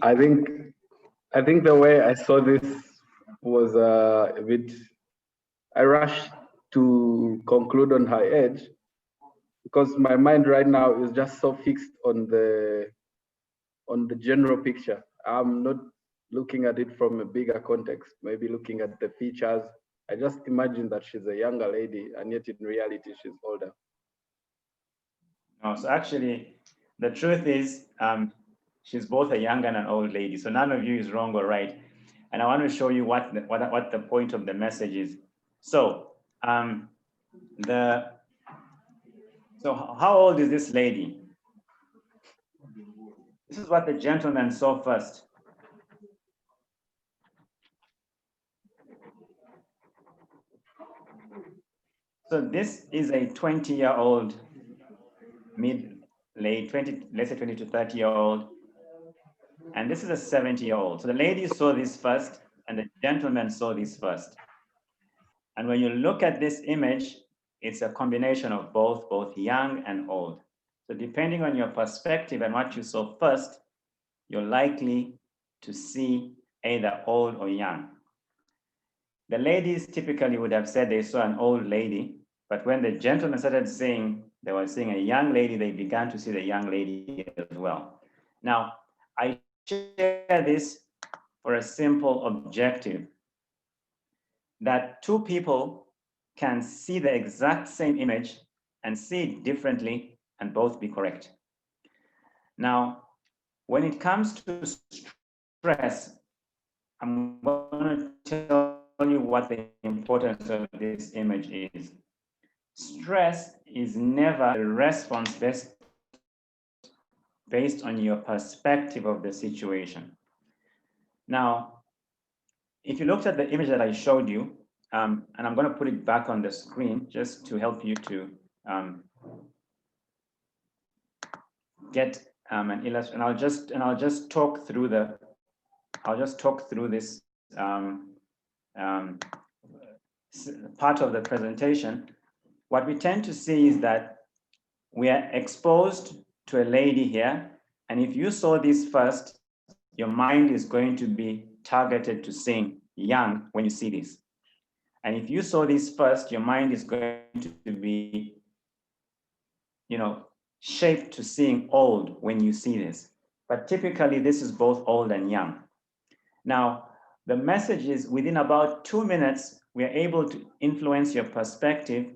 I think the way I saw this was a bit, I rushed to conclude on her age because my mind right now is just so fixed on the general picture. I'm not looking at it from a bigger context, maybe looking at the features. I just imagine that she's a younger lady and yet in reality she's older. No, so actually, the truth is she's both a young and an old lady. So none of you is wrong or right. And I want to show you what the point of the message is. So how old is this lady? This is what the gentleman saw first. So this is a 20-year-old, late 20, let's say 20 to 30-year-old. And this is a 70-year-old. So the lady saw this first and the gentleman saw this first. And when you look at this image, it's a combination of both young and old. So depending on your perspective and what you saw first, you're likely to see either old or young. The ladies typically would have said they saw an old lady, but when the gentleman started saying they were seeing a young lady, they began to see the young lady as well. Now, I share this for a simple objective that two people can see the exact same image and see it differently and both be correct. Now, when it comes to stress, I'm going to tell you what the importance of this image is. Stress is never a response based based on your perspective of the situation. Now, if you looked at the image that I showed you, and I'm going to put it back on the screen just to help you to get an illustration. And I'll just talk through this part of the presentation. What we tend to see is that we are exposed to a lady here, and if you saw this first, your mind is going to be targeted to seeing young when you see this. And if you saw this first, your mind is going to be, shaped to seeing old when you see this. But typically, this is both old and young. Now, the message is within about 2 minutes, we are able to influence your perspective,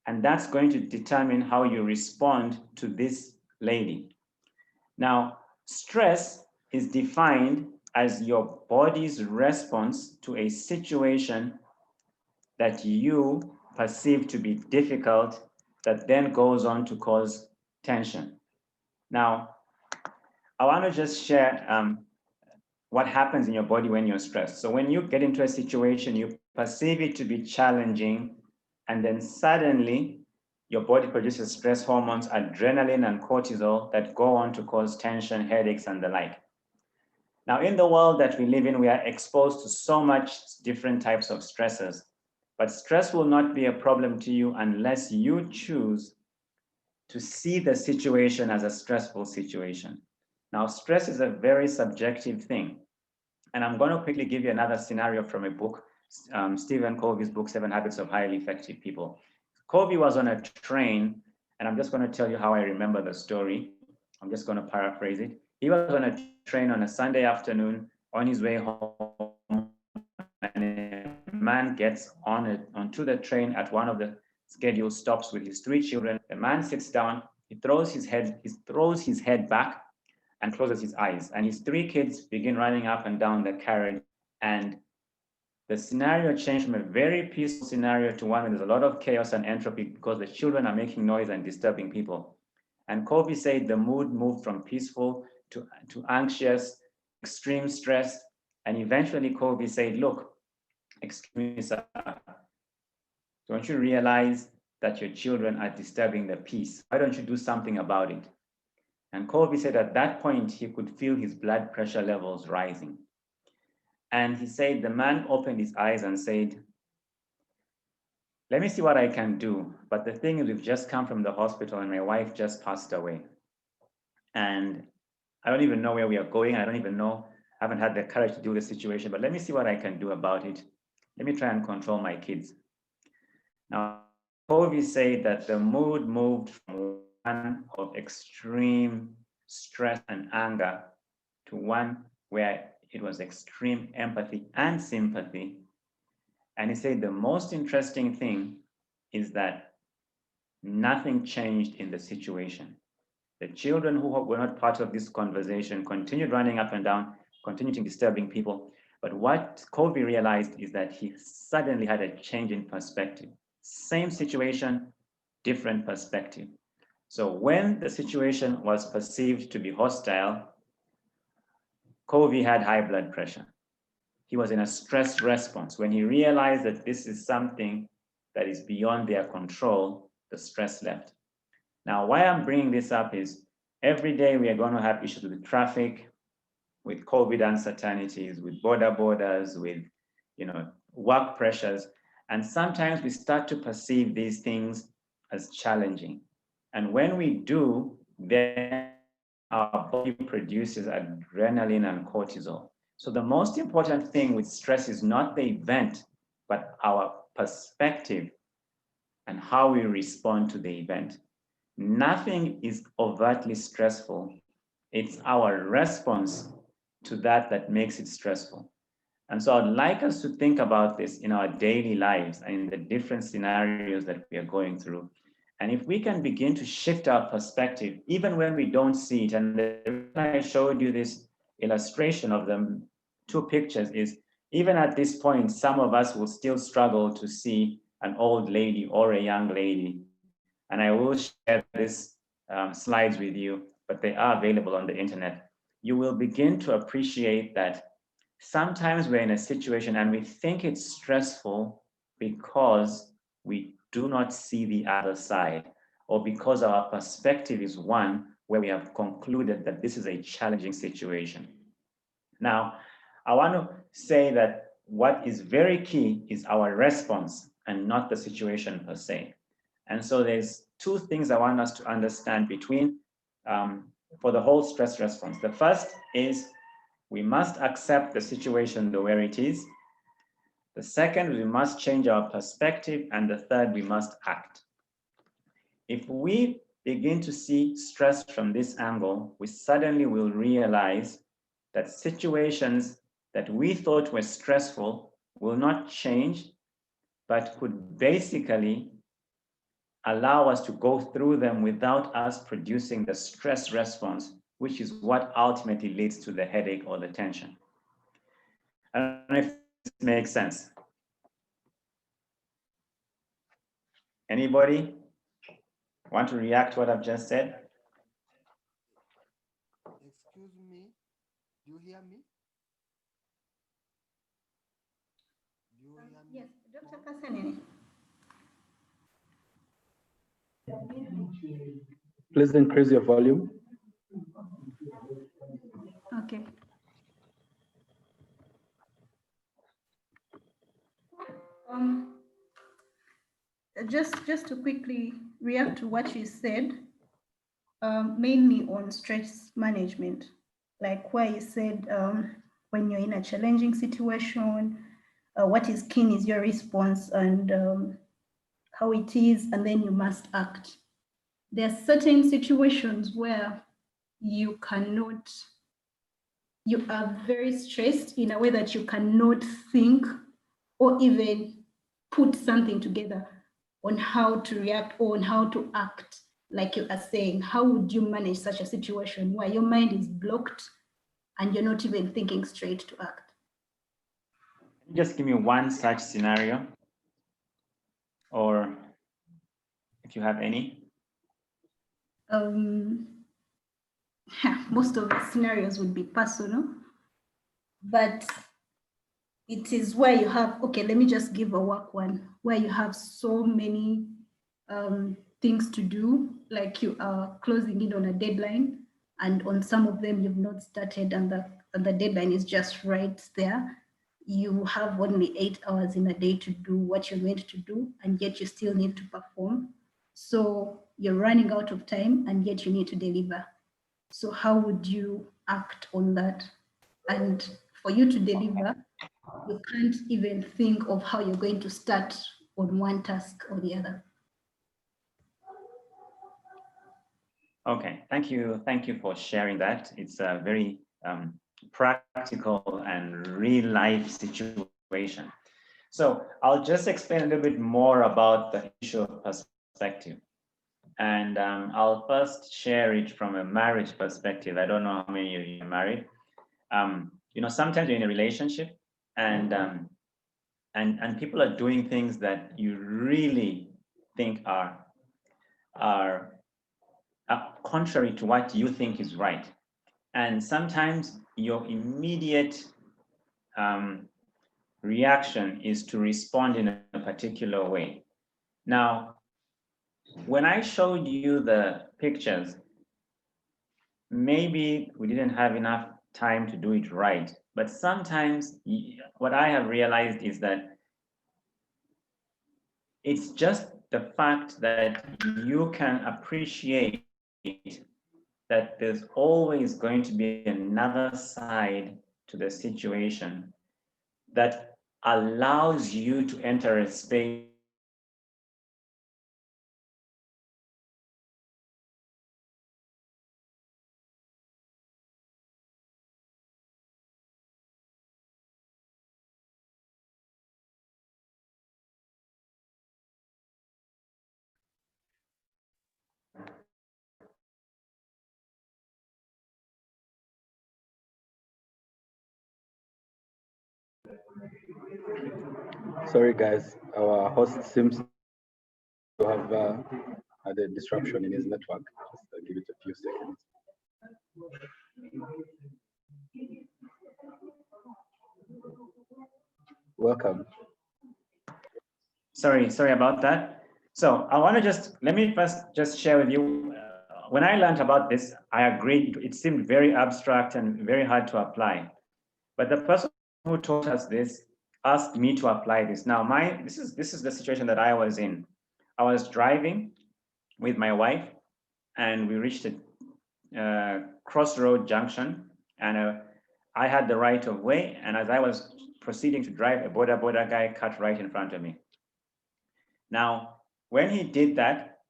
and that's going to determine how you respond to this lady. Now, stress is defined as your body's response to a situation that you perceive to be difficult, that then goes on to cause tension. Now, I want to just share what happens in your body when you're stressed. So when you get into a situation, you perceive it to be challenging, and then suddenly your body produces stress hormones, adrenaline and cortisol, that go on to cause tension, headaches, and the like. Now, in the world that we live in, we are exposed to so much different types of stresses, but stress will not be a problem to you unless you choose to see the situation as a stressful situation. Now, stress is a very subjective thing. And I'm going to quickly give you another scenario from a book, Stephen Covey's book, 7 Habits of Highly Effective People. Covey was on a train, and I'm just going to tell you how I remember the story. I'm just going to paraphrase it. He was on a train on a Sunday afternoon on his way home, and a man gets onto the train at one of the scheduled stops with his 3 children. The man sits down, he throws his head back and closes his eyes, and his 3 kids begin running up and down the carriage, and the scenario changed from a very peaceful scenario to one where there's a lot of chaos and entropy because the children are making noise and disturbing people. And Covey said the mood moved from peaceful to anxious, extreme stress, and eventually Covey said, look, excuse me, sir, don't you realize that your children are disturbing the peace? Why don't you do something about it? And Covey said at that point, he could feel his blood pressure levels rising. And he said, the man opened his eyes and said, let me see what I can do. But the thing is, we've just come from the hospital and my wife just passed away. And I don't even know where we are going. I don't even know, I haven't had the courage to deal with the situation, but let me see what I can do about it. Let me try and control my kids. Now, Covey said that the mood moved from one of extreme stress and anger to one where it was extreme empathy and sympathy. And he said the most interesting thing is that nothing changed in the situation. The children who were not part of this conversation continued running up and down, continued disturbing people. But what Covey realized is that he suddenly had a change in perspective. Same situation, different perspective. So when the situation was perceived to be hostile, Covey had high blood pressure. He was in a stress response. When he realized that this is something that is beyond their control, the stress left. Now, why I'm bringing this up is every day we are going to have issues with traffic, with COVID uncertainties, with borders, with work pressures. And sometimes we start to perceive these things as challenging. And when we do, then our body produces adrenaline and cortisol. So the most important thing with stress is not the event, but our perspective and how we respond to the event. Nothing is overtly stressful. It's our response to that makes it stressful. And so I'd like us to think about this in our daily lives and in the different scenarios that we are going through. And if we can begin to shift our perspective, even when we don't see it, and I showed you this illustration of them, 2 pictures, is even at this point, some of us will still struggle to see an old lady or a young lady. And I will share this slides with you. but they are available on the internet, you will begin to appreciate that sometimes we're in a situation and we think it's stressful because we do not see the other side, or because our perspective is one where we have concluded that this is a challenging situation. Now, I want to say that what is very key is our response and not the situation per se. And so there's two things I want us to understand between for the whole stress response. The first is we must accept the situation the way it is. The second, we must change our perspective. And the third, we must act. If we begin to see stress from this angle, we suddenly will realize that situations that we thought were stressful will not change, but could basically allow us to go through them without us producing the stress response, which is what ultimately leads to the headache or the tension. I don't know if this makes sense. Anybody want to react to what I've just said? Excuse me, do you hear me? Do you hear me? Yes, Dr. Kasanini. Please increase your volume. Okay. Just to quickly react to what you said, mainly on stress management, like where you said when you're in a challenging situation, what is keen is your response and how it is, and then you must act. There are certain situations where you are very stressed in a way that you cannot think or even put something together on how to react or on how to act. Like you are saying, how would you manage such a situation where your mind is blocked and you're not even thinking straight to act? Just give me one such scenario, or if you have any. Most of the scenarios would be personal, but it is where you have, okay, let me just give a work one, where you have so many things to do, like you are closing in on a deadline, and on some of them you've not started, and the deadline is just right there. You have only 8 hours in a day to do what you're meant to do, and yet you still need to perform. So you're running out of time, and yet you need to deliver. So how would you act on that? And for you to deliver, you can't even think of how you're going to start on one task or the other. Okay, thank you. Thank you for sharing that. It's a very practical and real life situation. So I'll just explain a little bit more about the issue of perspective. And I'll first share it from a marriage perspective. I don't know how many of you are married. You know, sometimes you're in a relationship and people are doing things that you really think are contrary to what you think is right. And sometimes your immediate reaction is to respond in a particular way. Now, when I showed you the pictures, maybe we didn't have enough time to do it right. But sometimes what I have realized is that it's just the fact that you can appreciate that there's always going to be another side to the situation that allows you to enter a space Sorry, guys. Our host seems to have had a disruption in his network. Just give it a few seconds. Welcome. Sorry about that. So I want to let me first just share with you, when I learned about this, I agreed, it seemed very abstract and very hard to apply. But the person who taught us this asked me to apply this. Now, this is the situation that I was in. I was driving with my wife, and we reached a crossroad junction, and I had the right of way. And as I was proceeding to drive, a border guy cut right in front of me. Now, when he did that,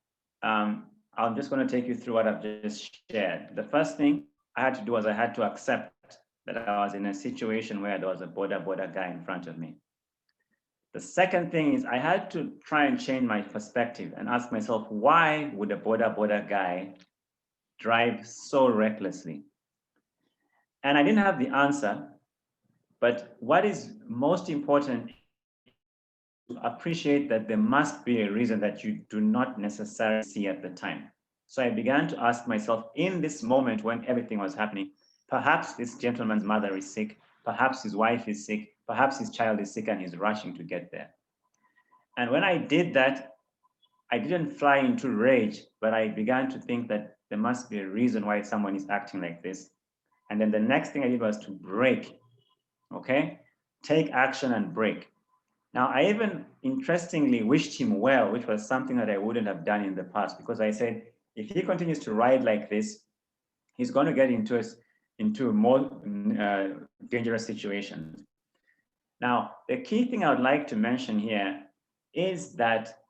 I'm just going to take you through what I've just shared. The first thing I had to do was I had to accept that I was in a situation where there was a border guy in front of me. The second thing is I had to try and change my perspective and ask myself, why would a border guy drive so recklessly? And I didn't have the answer, but what is most important to appreciate that there must be a reason that you do not necessarily see at the time. So I began to ask myself, in this moment when everything was happening, perhaps this gentleman's mother is sick, perhaps his wife is sick, perhaps his child is sick and he's rushing to get there. And when I did that, I didn't fly into rage, but I began to think that there must be a reason why someone is acting like this. And then the next thing I did was to brake, okay? Take action and brake. Now, I even interestingly wished him well, which was something that I wouldn't have done in the past, because I said, if he continues to ride like this, he's going to get into more dangerous situations. Now, the key thing I would like to mention here is that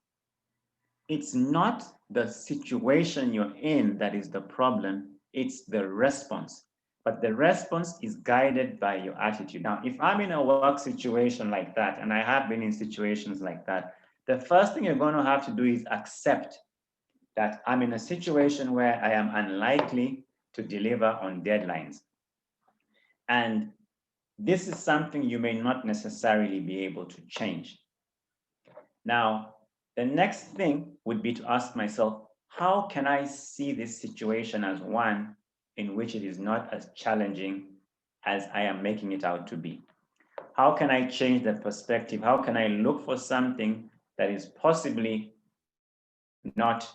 it's not the situation you're in that is the problem, it's the response. But the response is guided by your attitude. Now, if I'm in a work situation like that, and I have been in situations like that, the first thing you're going to have to do is accept that I'm in a situation where I am unlikely to deliver on deadlines. And this is something you may not necessarily be able to change. Now, the next thing would be to ask myself, how can I see this situation as one in which it is not as challenging as I am making it out to be? How can I change the perspective? How can I look for something that is possibly not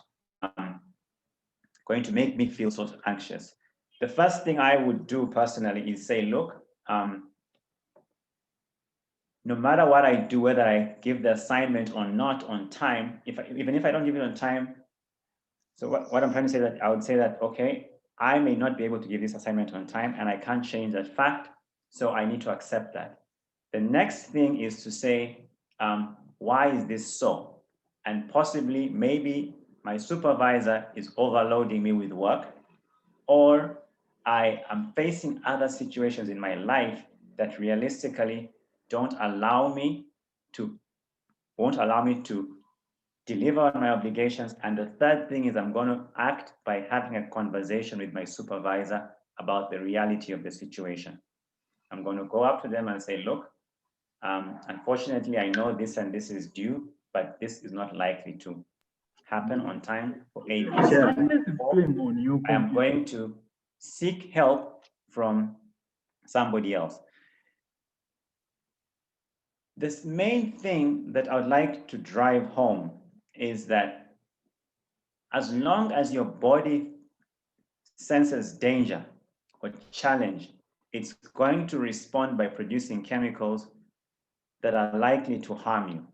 going to make me feel so anxious? The first thing I would do personally is say, look, no matter what I do, whether I give the assignment or not on time, even if I don't give it on time, so what I'm trying to say that I would say that, okay, I may not be able to give this assignment on time and I can't change that fact, so I need to accept that. The next thing is to say, why is this so? And possibly, maybe my supervisor is overloading me with work, or I am facing other situations in my life that realistically won't allow me to deliver on my obligations. And the third thing is I'm going to act by having a conversation with my supervisor about the reality of the situation. I'm going to go up to them and say, look, unfortunately, I know this and this is due, but this is not likely to happen on time for A, B, C. I am going to seek help from somebody else. This main thing that I would like to drive home is that as long as your body senses danger or challenge, it's going to respond by producing chemicals that are likely to harm you.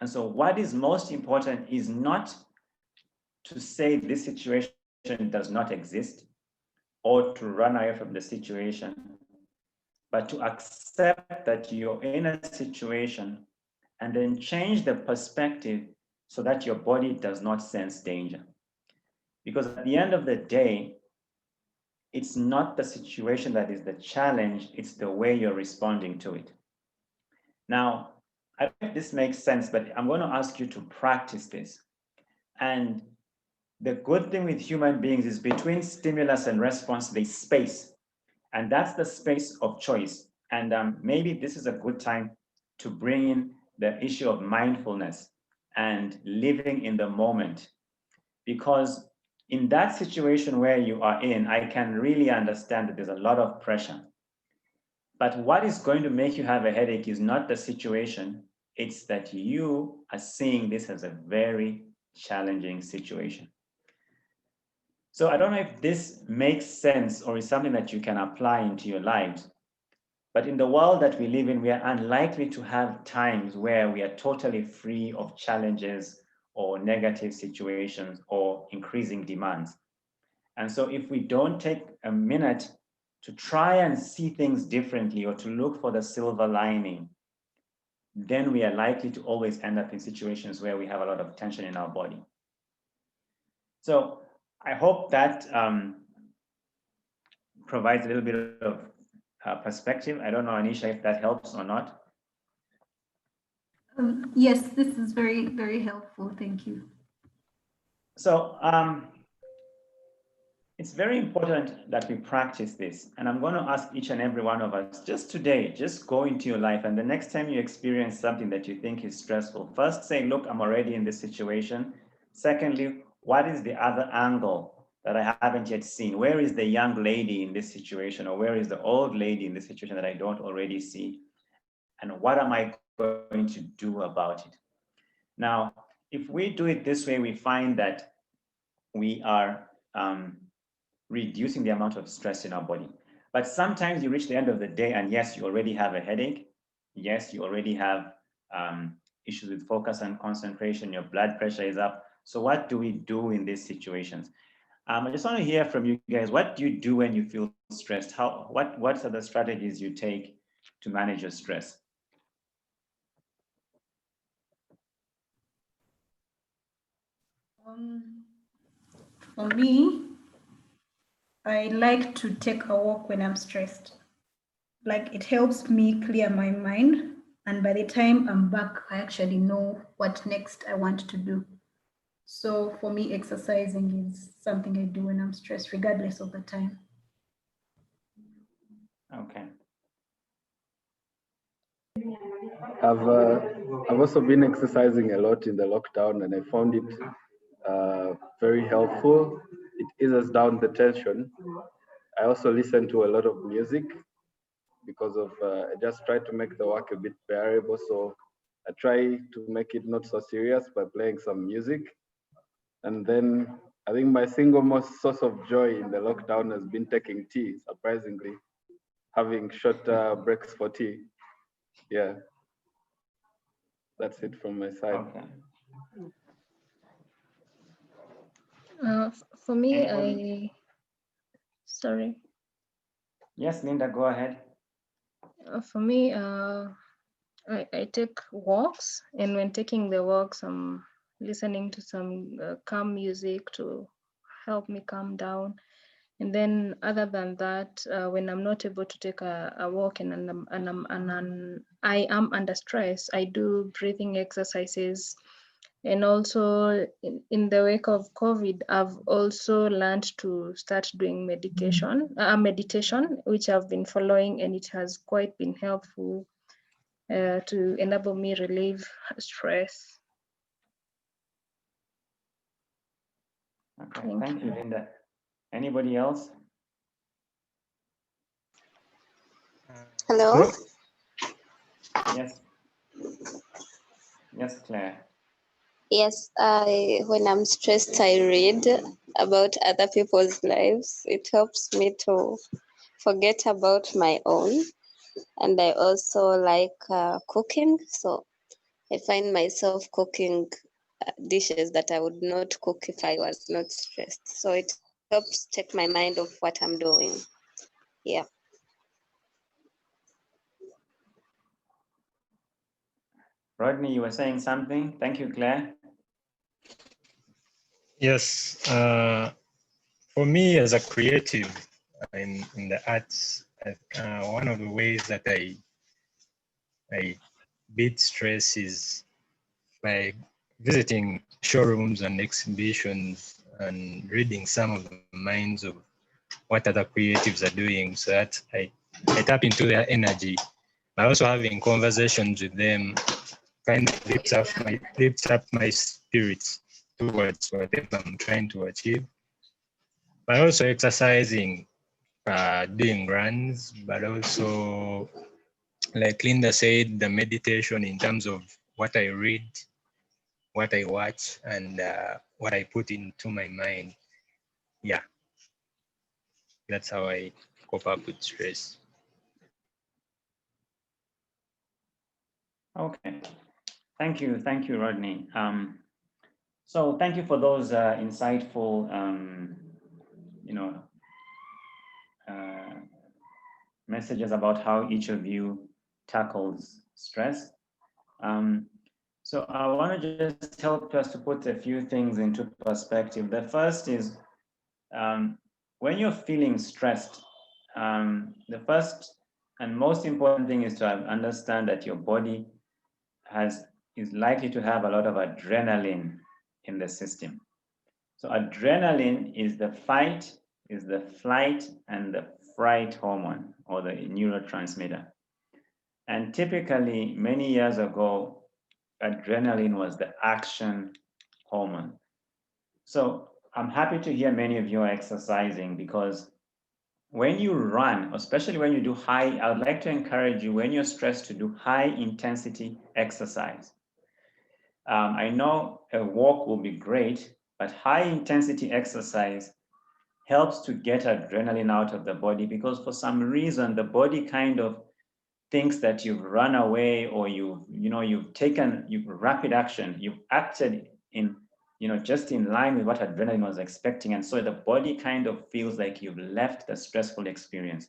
And so what is most important is not to say this situation does not exist or to run away from the situation, but to accept that you're in a situation and then change the perspective so that your body does not sense danger. Because at the end of the day, it's not the situation that is the challenge, it's the way you're responding to it. Now, I don't know if this makes sense, but I'm going to ask you to practice this. And the good thing with human beings is between stimulus and response, there's space. And that's the space of choice. And maybe this is a good time to bring in the issue of mindfulness and living in the moment. Because in that situation where you are in, I can really understand that there's a lot of pressure. But what is going to make you have a headache is not the situation, it's that you are seeing this as a very challenging situation. So I don't know if this makes sense or is something that you can apply into your lives. But in the world that we live in, we are unlikely to have times where we are totally free of challenges or negative situations or increasing demands. And so if we don't take a minute to try and see things differently or to look for the silver lining, then we are likely to always end up in situations where we have a lot of tension in our body. So I hope that provides a little bit of perspective. I don't know, Anisha, if that helps or not. Yes, this is very, very helpful. Thank you. So it's very important that we practice this. And I'm going to ask each and every one of us just today, just go into your life. And the next time you experience something that you think is stressful, first say, look, I'm already in this situation. Secondly, what is the other angle that I haven't yet seen? Where is the young lady in this situation? Or where is the old lady in this situation that I don't already see? And what am I going to do about it? Now, if we do it this way, we find that we are reducing the amount of stress in our body. But sometimes you reach the end of the day and yes, you already have a headache. Yes, you already have issues with focus and concentration. Your blood pressure is up. So what do we do in these situations? I just want to hear from you guys. What do you do when you feel stressed? What are the strategies you take to manage your stress? For me, I like to take a walk when I'm stressed. Like it helps me clear my mind. And by the time I'm back, I actually know what next I want to do. So for me, exercising is something I do when I'm stressed, regardless of the time. Okay. I've also been exercising a lot in the lockdown, and I found it very helpful. It eases down the tension. I also listen to a lot of music because of I just try to make the work a bit bearable. So I try to make it not so serious by playing some music. And then I think my single most source of joy in the lockdown has been taking tea, surprisingly, having short breaks for tea. Yeah, that's it from my side. Okay. For me, sorry. Yes, Linda, go ahead. For me, I take walks, and when taking the walks, I'm listening to some calm music to help me calm down. And then other than that, when I'm not able to take a walk and I am under stress, I do breathing exercises. And also in the wake of COVID, I've also learned to start doing meditation, which I've been following, and it has quite been helpful to enable me relieve stress. Okay, thank you, Linda. Anybody else? Hello? Yes. Yes, Claire. Yes, when I'm stressed, I read about other people's lives. It helps me to forget about my own. And I also like cooking. So I find myself cooking dishes that I would not cook if I was not stressed. So it helps take my mind off what I'm doing. Yeah. Rodney, you were saying something. Thank you, Claire. Yes, for me as a creative in the arts, one of the ways that I beat stress is by visiting showrooms and exhibitions and reading some of the minds of what other creatives are doing, so that I tap into their energy. By also having conversations with them kind of lifts up my spirits towards whatever I'm trying to achieve. By also exercising doing runs, but also, like Linda said, the meditation in terms of what I read, what I watch, and what I put into my mind. Yeah, that's how I cope up with stress. Okay, thank you, Rodney. So thank you for those insightful, messages about how each of you tackles stress. So I want to just help us to put a few things into perspective. The first is when you're feeling stressed, the first and most important thing is to understand that your body is likely to have a lot of adrenaline in the system. So adrenaline is the fight, is the flight, and the fright hormone, or the neurotransmitter. And typically, many years ago, adrenaline was the action hormone. So I'm happy to hear many of you are exercising, because when you run, especially when you do high, I would like to encourage you, when you're stressed, to do high intensity exercise. I know a walk will be great, but high intensity exercise helps to get adrenaline out of the body, because for some reason the body kind of thinks that you've run away, or you've taken rapid action, you've acted in just in line with what adrenaline was expecting, and so the body kind of feels like you've left the stressful experience.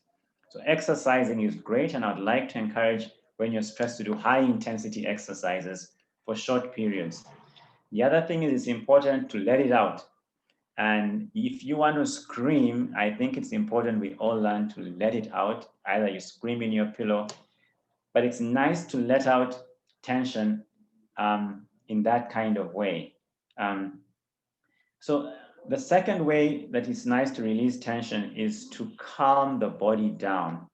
So exercising is great, and I'd like to encourage, when you're stressed, to do high intensity exercises for short periods. The other thing is, it's important to let it out. And if you want to scream, I think it's important we all learn to let it out. Either you scream in your pillow, but it's nice to let out tension in that kind of way. So the second way that it's nice to release tension is to calm the body down.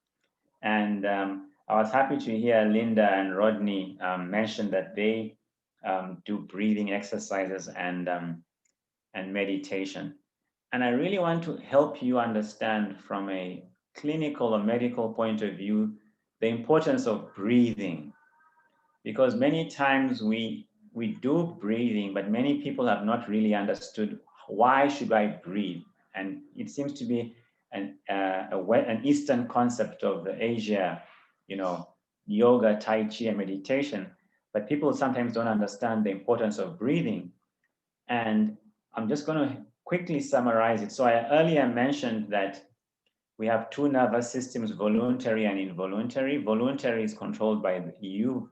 And I was happy to hear Linda and Rodney mention that they do breathing exercises and meditation. And I really want to help you understand, from a clinical or medical point of view, the importance of breathing. Because many times we do breathing, but many people have not really understood, why should I breathe? And it seems to be an Eastern concept of the Asia, yoga, Tai Chi, and meditation. But people sometimes don't understand the importance of breathing. And I'm just going to quickly summarize it. So I earlier mentioned that we have two nervous systems, voluntary and involuntary. Voluntary is controlled by you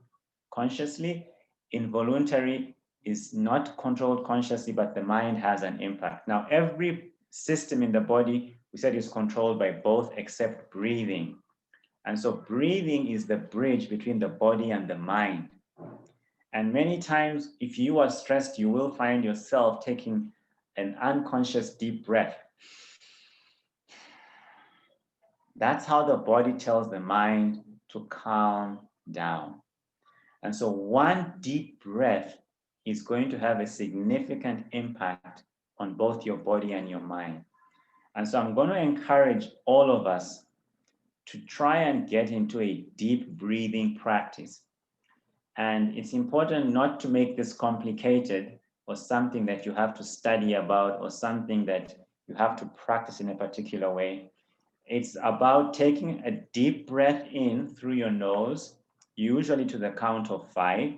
consciously. Involuntary is not controlled consciously, but the mind has an impact. Now, every system in the body, we said, is controlled by both except breathing. And so breathing is the bridge between the body and the mind. And many times, if you are stressed, you will find yourself taking an unconscious deep breath. That's how the body tells the mind to calm down. And so one deep breath is going to have a significant impact on both your body and your mind. And so I'm going to encourage all of us to try and get into a deep breathing practice. And it's important not to make this complicated, or something that you have to study about, or something that you have to practice in a particular way. It's about taking a deep breath in through your nose, usually to the count of 5,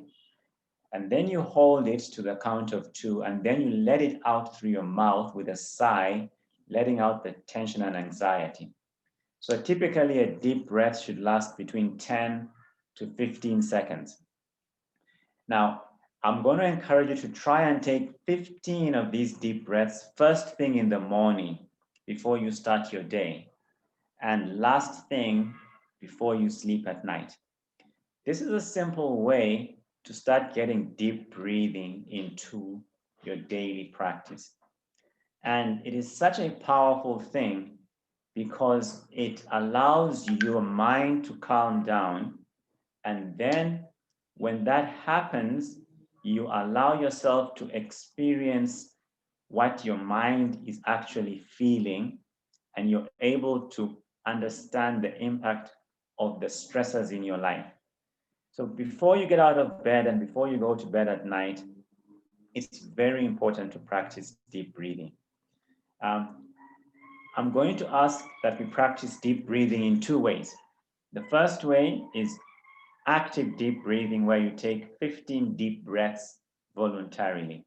and then you hold it to the count of 2, and then you let it out through your mouth with a sigh, letting out the tension and anxiety. So typically a deep breath should last between 10 to 15 seconds. Now, I'm going to encourage you to try and take 15 of these deep breaths first thing in the morning before you start your day, and last thing before you sleep at night. This is a simple way to start getting deep breathing into your daily practice. And it is such a powerful thing, because it allows your mind to calm down. And then when that happens, you allow yourself to experience what your mind is actually feeling, and you're able to understand the impact of the stressors in your life. So before you get out of bed and before you go to bed at night, it's very important to practice deep breathing. I'm going to ask that we practice deep breathing in two ways. The first way is active deep breathing, where you take 15 deep breaths voluntarily.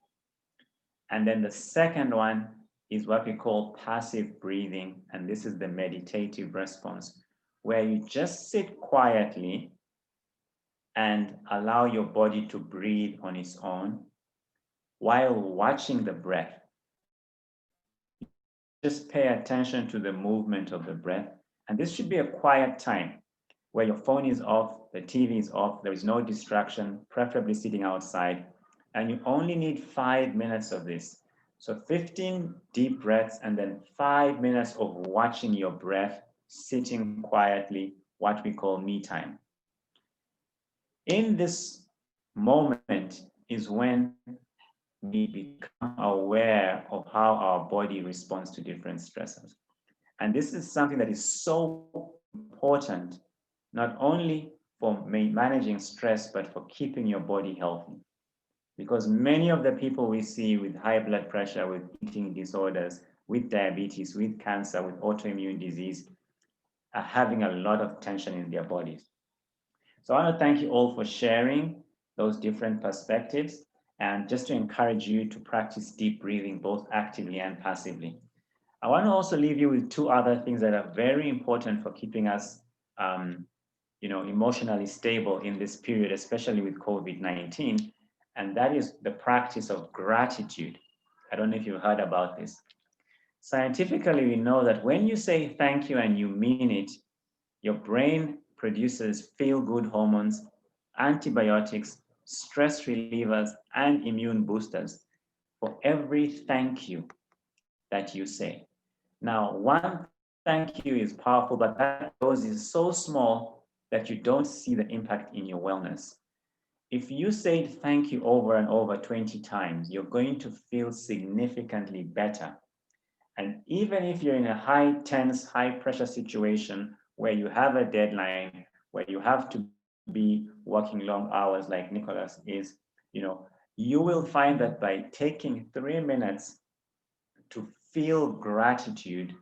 And then the second one is what we call passive breathing. And this is the meditative response, where you just sit quietly and allow your body to breathe on its own while watching the breath. Just pay attention to the movement of the breath. And this should be a quiet time where your phone is off, the TV is off, there is no distraction, preferably sitting outside. And you only need 5 minutes of this. So 15 deep breaths and then 5 minutes of watching your breath, sitting quietly, what we call me time. In this moment is when we become aware of how our body responds to different stressors. And this is something that is so important, not only for managing stress, but for keeping your body healthy. Because many of the people we see with high blood pressure, with eating disorders, with diabetes, with cancer, with autoimmune disease, are having a lot of tension in their bodies. So I want to thank you all for sharing those different perspectives, and just to encourage you to practice deep breathing, both actively and passively. I want to also leave you with two other things that are very important for keeping us emotionally stable in this period, especially with COVID-19, and that is the practice of gratitude. I don't know if you've heard about this. Scientifically, we know that when you say thank you and you mean it, your brain produces feel-good hormones, antibiotics, stress relievers, and immune boosters for every thank you that you say. Now, one thank you is powerful, but that dose is so small that you don't see the impact in your wellness. If you say thank you over and over 20 times, you're going to feel significantly better. And even if you're in a high tense, high pressure situation where you have a deadline, where you have to be working long hours like Nicholas is, you will find that by taking 3 minutes to feel gratitude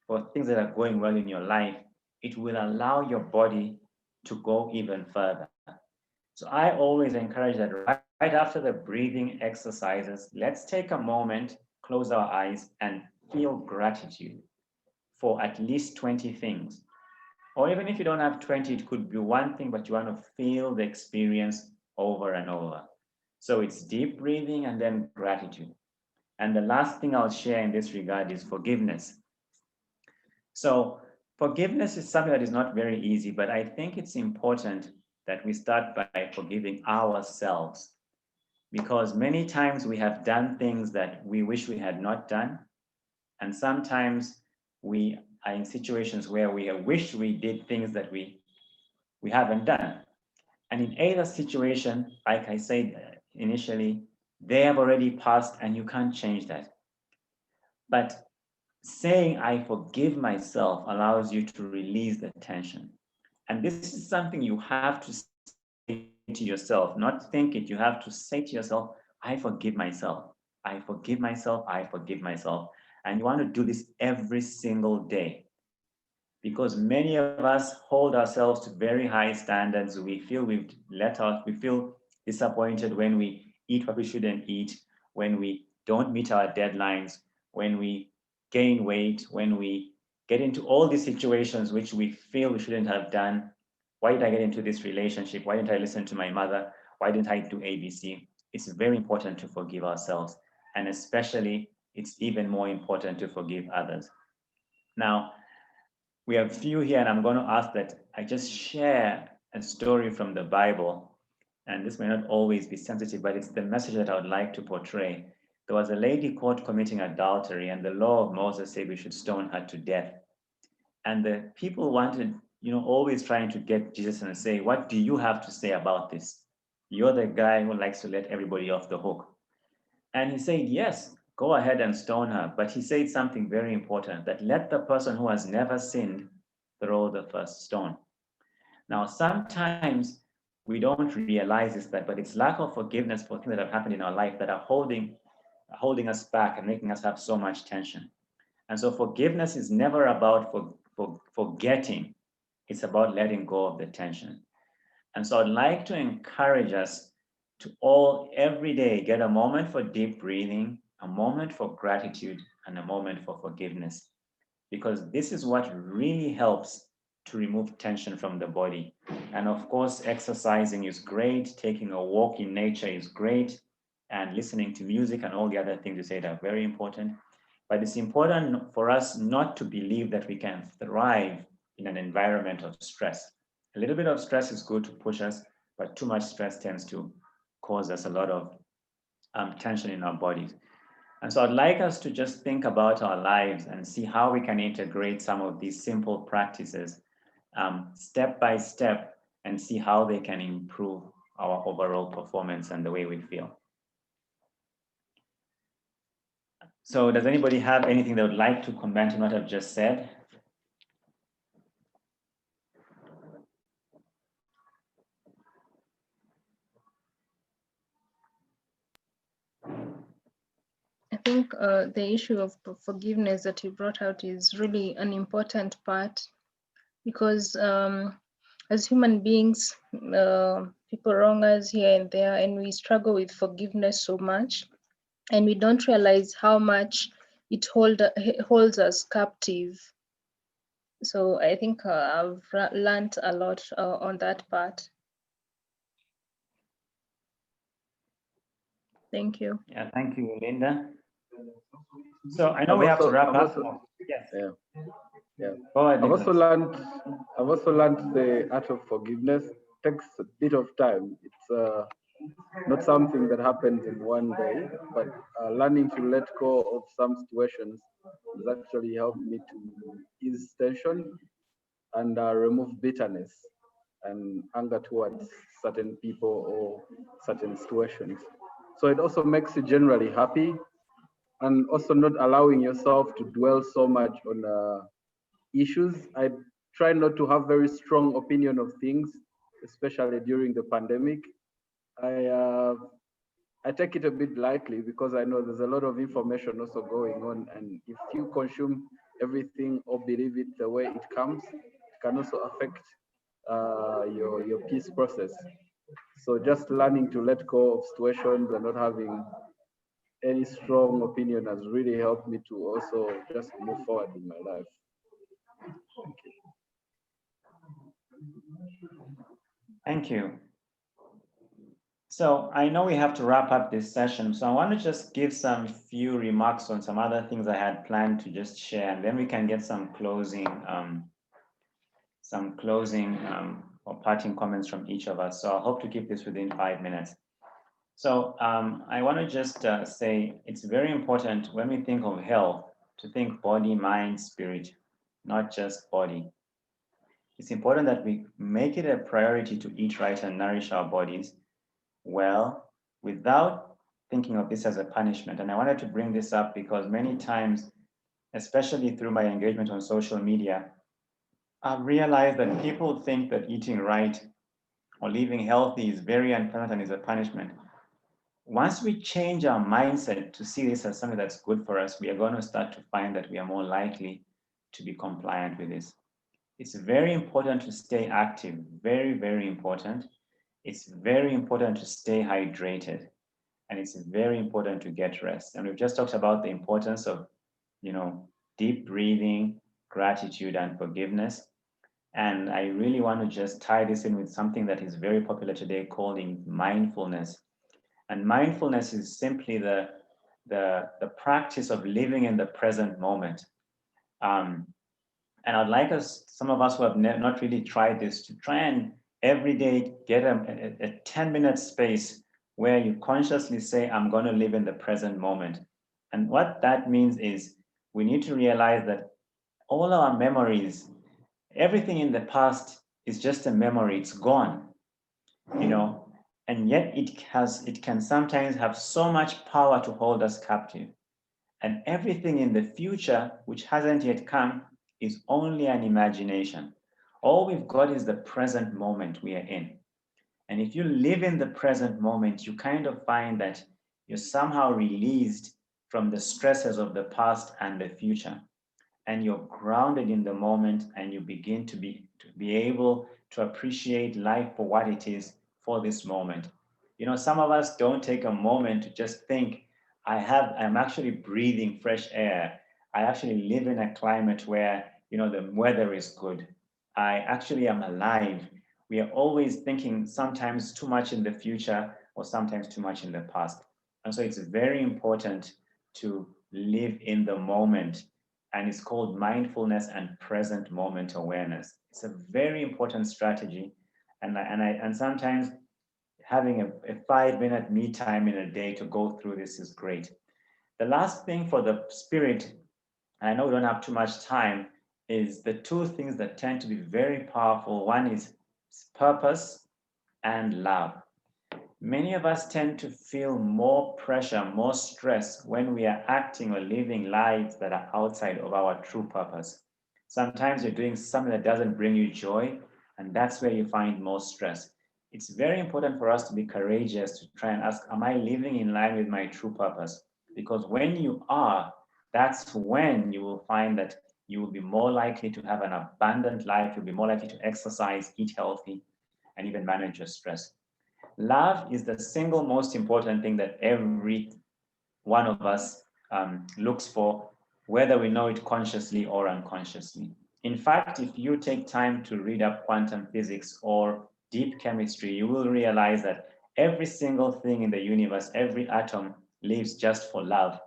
for things that are going well in your life, it will allow your body to go even further. So I always encourage that right after the breathing exercises, let's take a moment, close our eyes, and feel gratitude for at least 20 things. Or even if you don't have 20, it could be one thing, but you want to feel the experience over and over. So it's deep breathing and then gratitude. And the last thing I'll share in this regard is forgiveness. So forgiveness is something that is not very easy, but I think it's important that we start by forgiving ourselves, because many times we have done things that we wish we had not done. And sometimes we are in situations where we wish we did things that we haven't done. And in either situation, like I said initially, they have already passed and you can't change that. But saying I forgive myself allows you to release the tension. And this is something you have to say to yourself, not think it. You have to say to yourself, I forgive myself. I forgive myself. I forgive myself. And you want to do this every single day, because many of us hold ourselves to very high standards. We feel we've let out, we feel disappointed when we eat what we shouldn't eat, when we don't meet our deadlines, when we gain weight, when we get into all these situations which we feel we shouldn't have done. Why did I get into this relationship? Why didn't I listen to my mother? Why didn't I do ABC? It's very important to forgive ourselves. And especially, it's even more important to forgive others. Now, we have few here, and I'm going to ask that I just share a story from the Bible. And this may not always be sensitive, but it's the message that I would like to portray. There was a lady caught committing adultery, and the law of Moses said we should stone her to death. And the people wanted, always trying to get Jesus and say, what do you have to say about this? You're the guy who likes to let everybody off the hook. And he said, yes, go ahead and stone her. But he said something very important, that let the person who has never sinned throw the first stone. Now, sometimes we don't realize this, but it's lack of forgiveness for things that have happened in our life that are holding us back and making us have so much tension. And so forgiveness is never about forgetting. It's about letting go of the tension. And so I'd like to encourage us to all every day get a moment for deep breathing, a moment for gratitude, and a moment for forgiveness. Because this is what really helps to remove tension from the body. And of course, exercising is great, taking a walk in nature is great, and listening to music and all the other things you said are very important. But it's important for us not to believe that we can thrive in an environment of stress. A little bit of stress is good to push us, but too much stress tends to cause us a lot of tension in our bodies. And so I'd like us to just think about our lives and see how we can integrate some of these simple practices step by step and see how they can improve our overall performance and the way we feel. So does anybody have anything they would like to comment on what I've just said? I think the issue of forgiveness that you brought out is really an important part, because as human beings, people wrong us here and there, and we struggle with forgiveness so much, and we don't realize how much it holds us captive. So I think I've learned a lot on that part. Thank you. Yeah, thank you, Linda. So I know we have to wrap up. Yes. Yeah. Yeah. Go ahead, I've also Nicholas. learned the art of forgiveness. It takes a bit of time. It's not something that happens in one day, but learning to let go of some situations has actually helped me to ease tension and remove bitterness and anger towards certain people or certain situations. So it also makes you generally happy, and also not allowing yourself to dwell so much on issues. I try not to have very strong opinion of things, especially during the pandemic. I take it a bit lightly because I know there's a lot of information also going on, and if you consume everything or believe it the way it comes, it can also affect your peace process. So just learning to let go of situations and not having any strong opinion has really helped me to also just move forward in my life. Thank you. Thank you. So I know we have to wrap up this session, so I want to just give some few remarks on some other things I had planned to just share, and then we can get some closing or parting comments from each of us. So I hope to keep this within 5 minutes. So I want to just say it's very important when we think of health to think body, mind, spirit, not just body. It's important that we make it a priority to eat right and nourish our bodies well without thinking of this as a punishment. And I wanted to bring this up because many times, especially through my engagement on social media, I've realized that people think that eating right or living healthy is very unpleasant and is a punishment. Once we change our mindset to see this as something that's good for us, we are going to start to find that we are more likely to be compliant with this. It's very important to stay active, very, very important. It's very important to stay hydrated, and it's very important to get rest. And we've just talked about the importance of, deep breathing, gratitude, and forgiveness. And I really want to just tie this in with something that is very popular today called mindfulness. And mindfulness is simply the practice of living in the present moment. And I'd like some of us who have not really tried this, to try and every day get a 10-minute space where you consciously say, I'm going to live in the present moment. And what that means is we need to realize that all our memories, everything in the past is just a memory, it's gone, and yet it can sometimes have so much power to hold us captive. And everything in the future, which hasn't yet come, is only an imagination. All we've got is the present moment we are in. And if you live in the present moment, you kind of find that you're somehow released from the stresses of the past and the future. And you're grounded in the moment, and you begin to be able to appreciate life for what it is for this moment. You know, some of us don't take a moment to just think, I'm actually breathing fresh air. I actually live in a climate where, you know, the weather is good. I actually am alive. We are always thinking sometimes too much in the future or sometimes too much in the past. And so it's very important to live in the moment. And it's called mindfulness and present moment awareness. It's a very important strategy. And sometimes having a 5-minute me time in a day to go through this is great. The last thing for the spirit, I know we don't have too much time, is the two things that tend to be very powerful. One is purpose and love. Many of us tend to feel more pressure, more stress when we are acting or living lives that are outside of our true purpose. Sometimes you're doing something that doesn't bring you joy, and that's where you find more stress. It's very important for us to be courageous to try and ask, am I living in line with my true purpose? Because when you are, that's when you will find that you will be more likely to have an abundant life, you'll be more likely to exercise, eat healthy, and even manage your stress. Love is the single most important thing that every one of us looks for, whether we know it consciously or unconsciously. In fact, if you take time to read up quantum physics or deep chemistry, you will realize that every single thing in the universe, every atom lives just for love.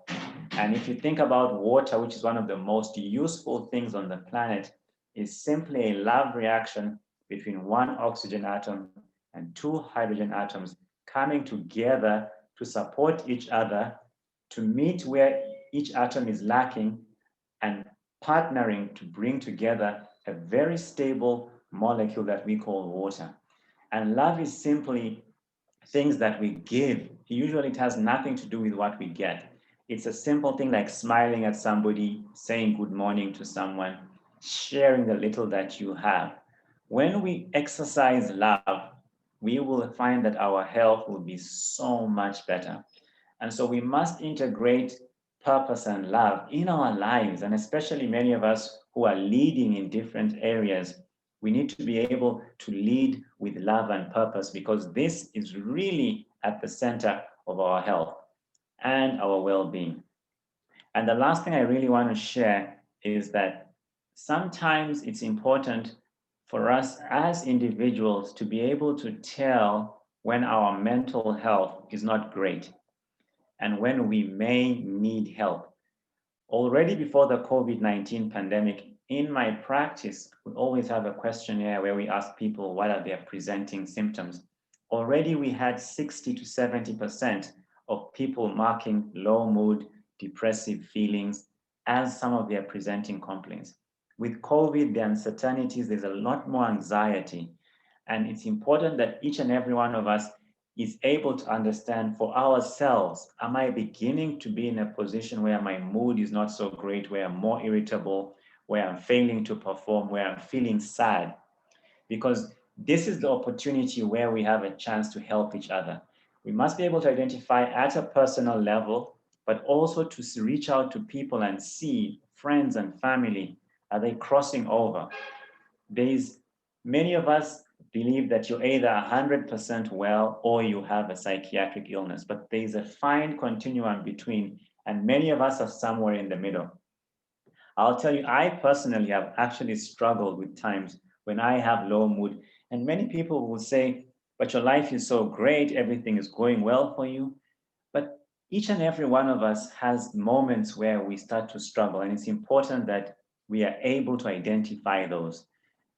And if you think about water, which is one of the most useful things on the planet, is simply a love reaction between one oxygen atom and two hydrogen atoms coming together to support each other, to meet where each atom is lacking, and partnering to bring together a very stable molecule that we call water. And love is simply things that we give. Usually it has nothing to do with what we get. It's a simple thing like smiling at somebody, saying good morning to someone, sharing the little that you have. When we exercise love, we will find that our health will be so much better. And so we must integrate purpose and love in our lives, and especially many of us who are leading in different areas, we need to be able to lead with love and purpose, because this is really at the center of our health and our well-being. And the last thing I really want to share is that sometimes it's important for us as individuals to be able to tell when our mental health is not great and when we may need help. Already before the COVID-19 pandemic, in my practice, we always have a questionnaire where we ask people what are their presenting symptoms. Already we had 60 to 70% of people marking low mood, depressive feelings as some of their presenting complaints. With COVID, the uncertainties, there's a lot more anxiety. And it's important that each and every one of us is able to understand for ourselves, am I beginning to be in a position where my mood is not so great, where I'm more irritable, where I'm failing to perform, where I'm feeling sad? Because this is the opportunity where we have a chance to help each other. We must be able to identify at a personal level, but also to reach out to people and see friends and family, are they crossing over? Many of us believe that you're either 100% well or you have a psychiatric illness, but there's a fine continuum between, and many of us are somewhere in the middle. I'll tell you, I personally have actually struggled with times when I have low mood, and many people will say, but your life is so great, everything is going well for you. But each and every one of us has moments where we start to struggle, and it's important that we are able to identify those.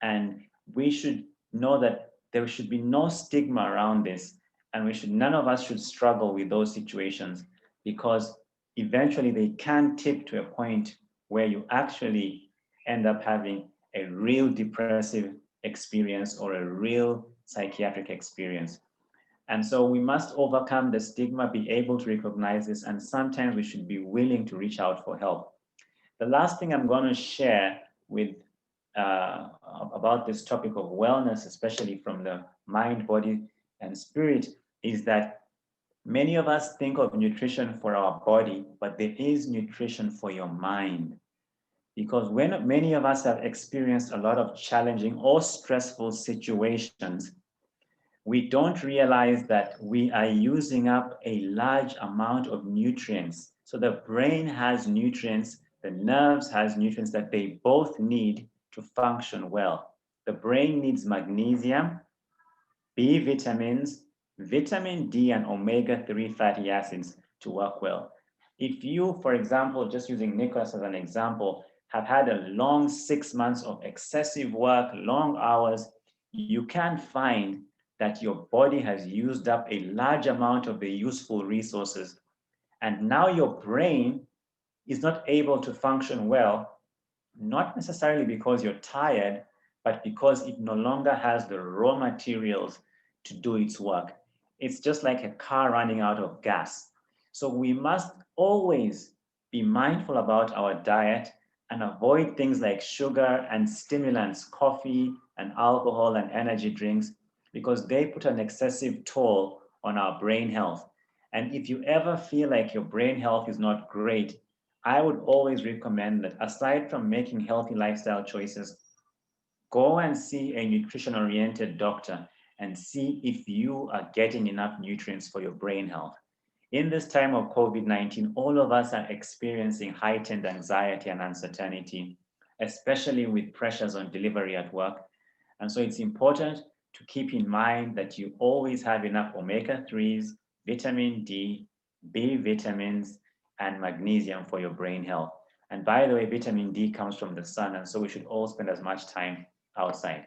And we should know that there should be no stigma around this, and none of us should struggle with those situations, because eventually they can tip to a point where you actually end up having a real depressive experience or a real psychiatric experience. And so we must overcome the stigma, be able to recognize this, and sometimes we should be willing to reach out for help. The last thing I'm going to share with about this topic of wellness, especially from the mind, body, and spirit, is that many of us think of nutrition for our body, but there is nutrition for your mind. Because when many of us have experienced a lot of challenging or stressful situations, we don't realize that we are using up a large amount of nutrients. So the brain has nutrients, the nerves has nutrients that they both need to function well. The brain needs magnesium, B vitamins, vitamin D, and omega-3 fatty acids to work well. If you, for example, just using Nicholas as an example, have had a long 6 months of excessive work, long hours, you can find that your body has used up a large amount of the useful resources. And now your brain is not able to function well, not necessarily because you're tired, but because it no longer has the raw materials to do its work. It's just like a car running out of gas. So we must always be mindful about our diet and avoid things like sugar and stimulants, coffee and alcohol and energy drinks, because they put an excessive toll on our brain health. And if you ever feel like your brain health is not great, I would always recommend that aside from making healthy lifestyle choices, go and see a nutrition-oriented doctor and see if you are getting enough nutrients for your brain health. In this time of COVID-19, all of us are experiencing heightened anxiety and uncertainty, especially with pressures on delivery at work. And so it's important to keep in mind that you always have enough omega-3s, vitamin D, B vitamins, and magnesium for your brain health. And by the way, vitamin D comes from the sun, and so we should all spend as much time outside.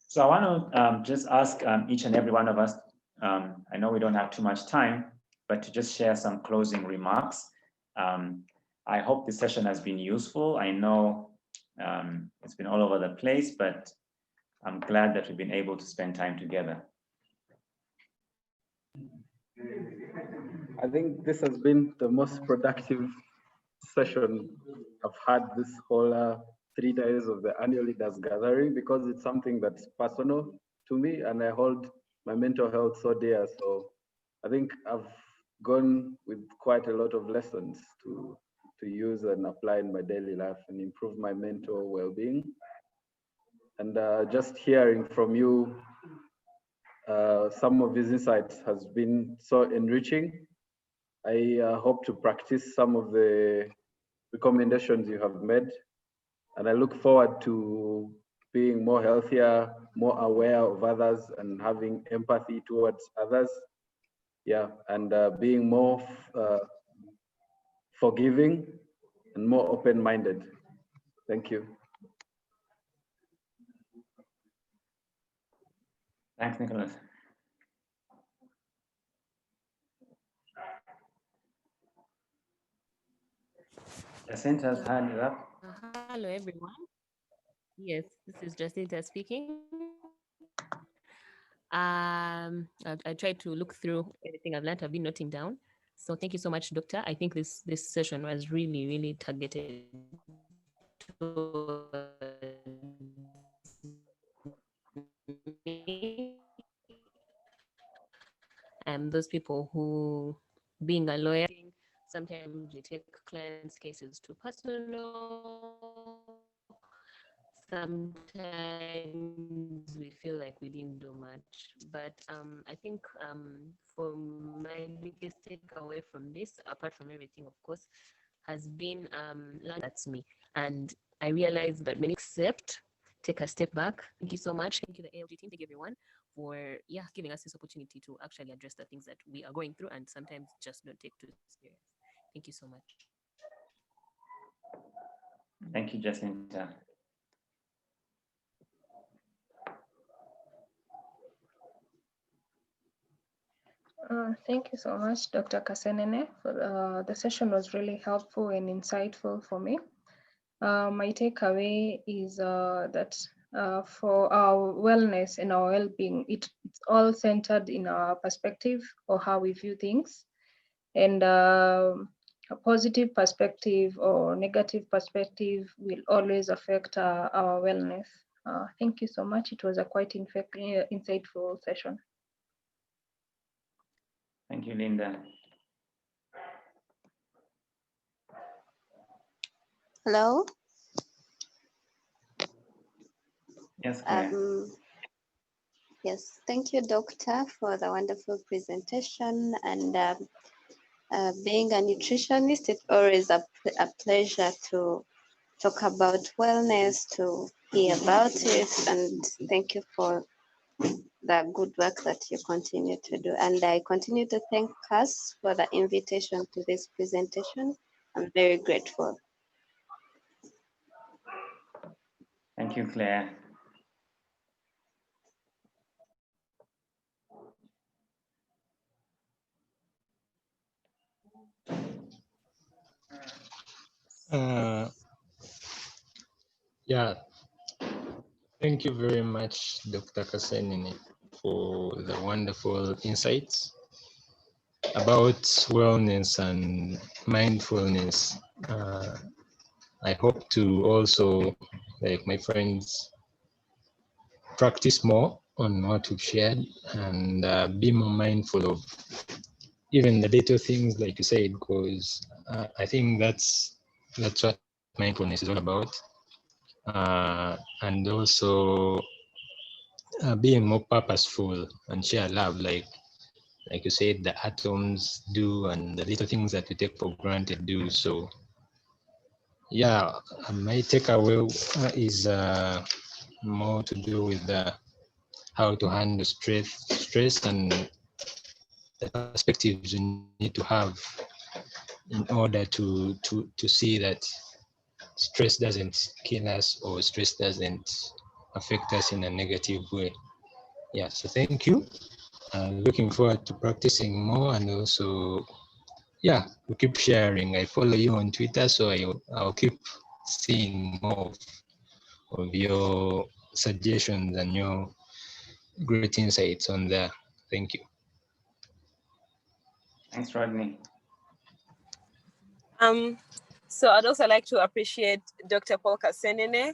So I want to just ask each and every one of us, I know we don't have too much time, but to just share some closing remarks. I hope this session has been useful. I know it's been all over the place, but I'm glad that we've been able to spend time together. I think this has been the most productive session I've had this whole 3 days of the annual leaders gathering, because it's something that's personal to me and I hold my mental health so dear. So I think I've gone with quite a lot of lessons to use and apply in my daily life and improve my mental well-being. And just hearing from you some of these insights has been so enriching. I hope to practice some of the recommendations you have made, and I look forward to being more healthier, more aware of others, and having empathy towards others. Yeah, and being more forgiving and more open-minded. Thank you. Thanks, Nicholas. Jacinta's hand is up. Hello, everyone. Yes, this is Jacinta speaking. I tried to look through everything I've learned. I've been noting down. So thank you so much, Doctor. I think this session was really, really targeted me and those people who, being a lawyer, sometimes we take clients' cases too personal. Sometimes we feel like we didn't do much, but I think for my biggest takeaway from this, apart from everything, of course, has been that's me, and I realized that when you accept, take a step back. Thank you so much. Thank you, the ALG team. Thank you, everyone, for giving us this opportunity to actually address the things that we are going through and sometimes just don't take too serious. Thank you so much. Thank you, Jacinta. Thank you so much, Dr. Kasenene. The session was really helpful and insightful for me. My takeaway is that for our wellness and our well-being, it's all centered in our perspective or how we view things. And a positive perspective or negative perspective will always affect our wellness. Thank you so much. It was a quite insightful session. Thank you, Linda. Hello. Yes, Claire. Yes, thank you, Doctor, for the wonderful presentation. And being a nutritionist, it's always a pleasure to talk about wellness, to hear about it. And thank you for the good work that you continue to do. And I continue to thank us for the invitation to this presentation. I'm very grateful. Thank you, Claire. Yeah, thank you very much, Dr. Kasenini, for the wonderful insights about wellness and mindfulness. I hope to also, like my friends, practice more on what we've shared and be more mindful of even the little things, like you said, because I think that's what mindfulness is all about. And also being more purposeful and share love, like you said, the atoms do and the little things that we take for granted do. So yeah, my takeaway is more to do with how to handle stress and the perspectives you need to have in order to see that stress doesn't kill us or stress doesn't affect us in a negative way. Yeah, so thank you. Looking forward to practicing more, and also, yeah, we keep sharing. I follow you on Twitter, so I'll keep seeing more of your suggestions and your great insights on there. Thank you. Thanks, Rodney. So I'd also like to appreciate Dr. Paul Kasenine.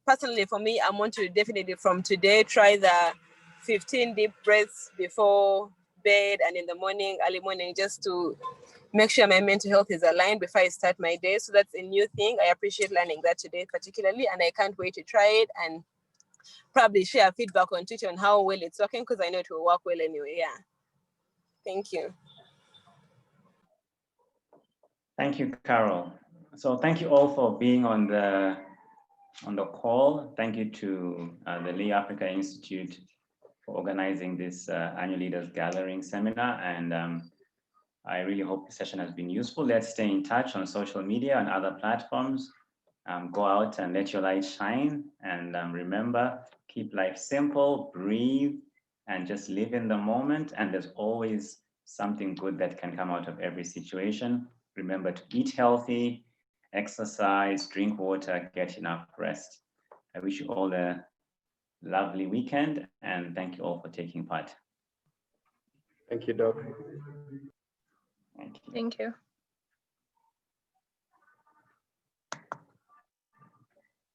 Personally, for me, I want to definitely from today try the 15 deep breaths before bed and in the morning, early morning, just to make sure my mental health is aligned before I start my day. So that's a new thing. I appreciate learning that today particularly, and I can't wait to try it and probably share feedback on Twitter on how well it's working, because I know it will work well anyway. Yeah. Thank you. Thank you, Carol. So thank you all for being on the call. Thank you to the Lee Africa Institute for organizing this annual Leaders Gathering seminar. And I really hope the session has been useful. Let's stay in touch on social media and other platforms. Go out and let your light shine. And remember, keep life simple, breathe, and just live in the moment. And there's always something good that can come out of every situation. Remember to eat healthy, exercise, drink water, get enough rest. I wish you all a lovely weekend, and thank you all for taking part. Thank you, Doc. Thank you. Thank you.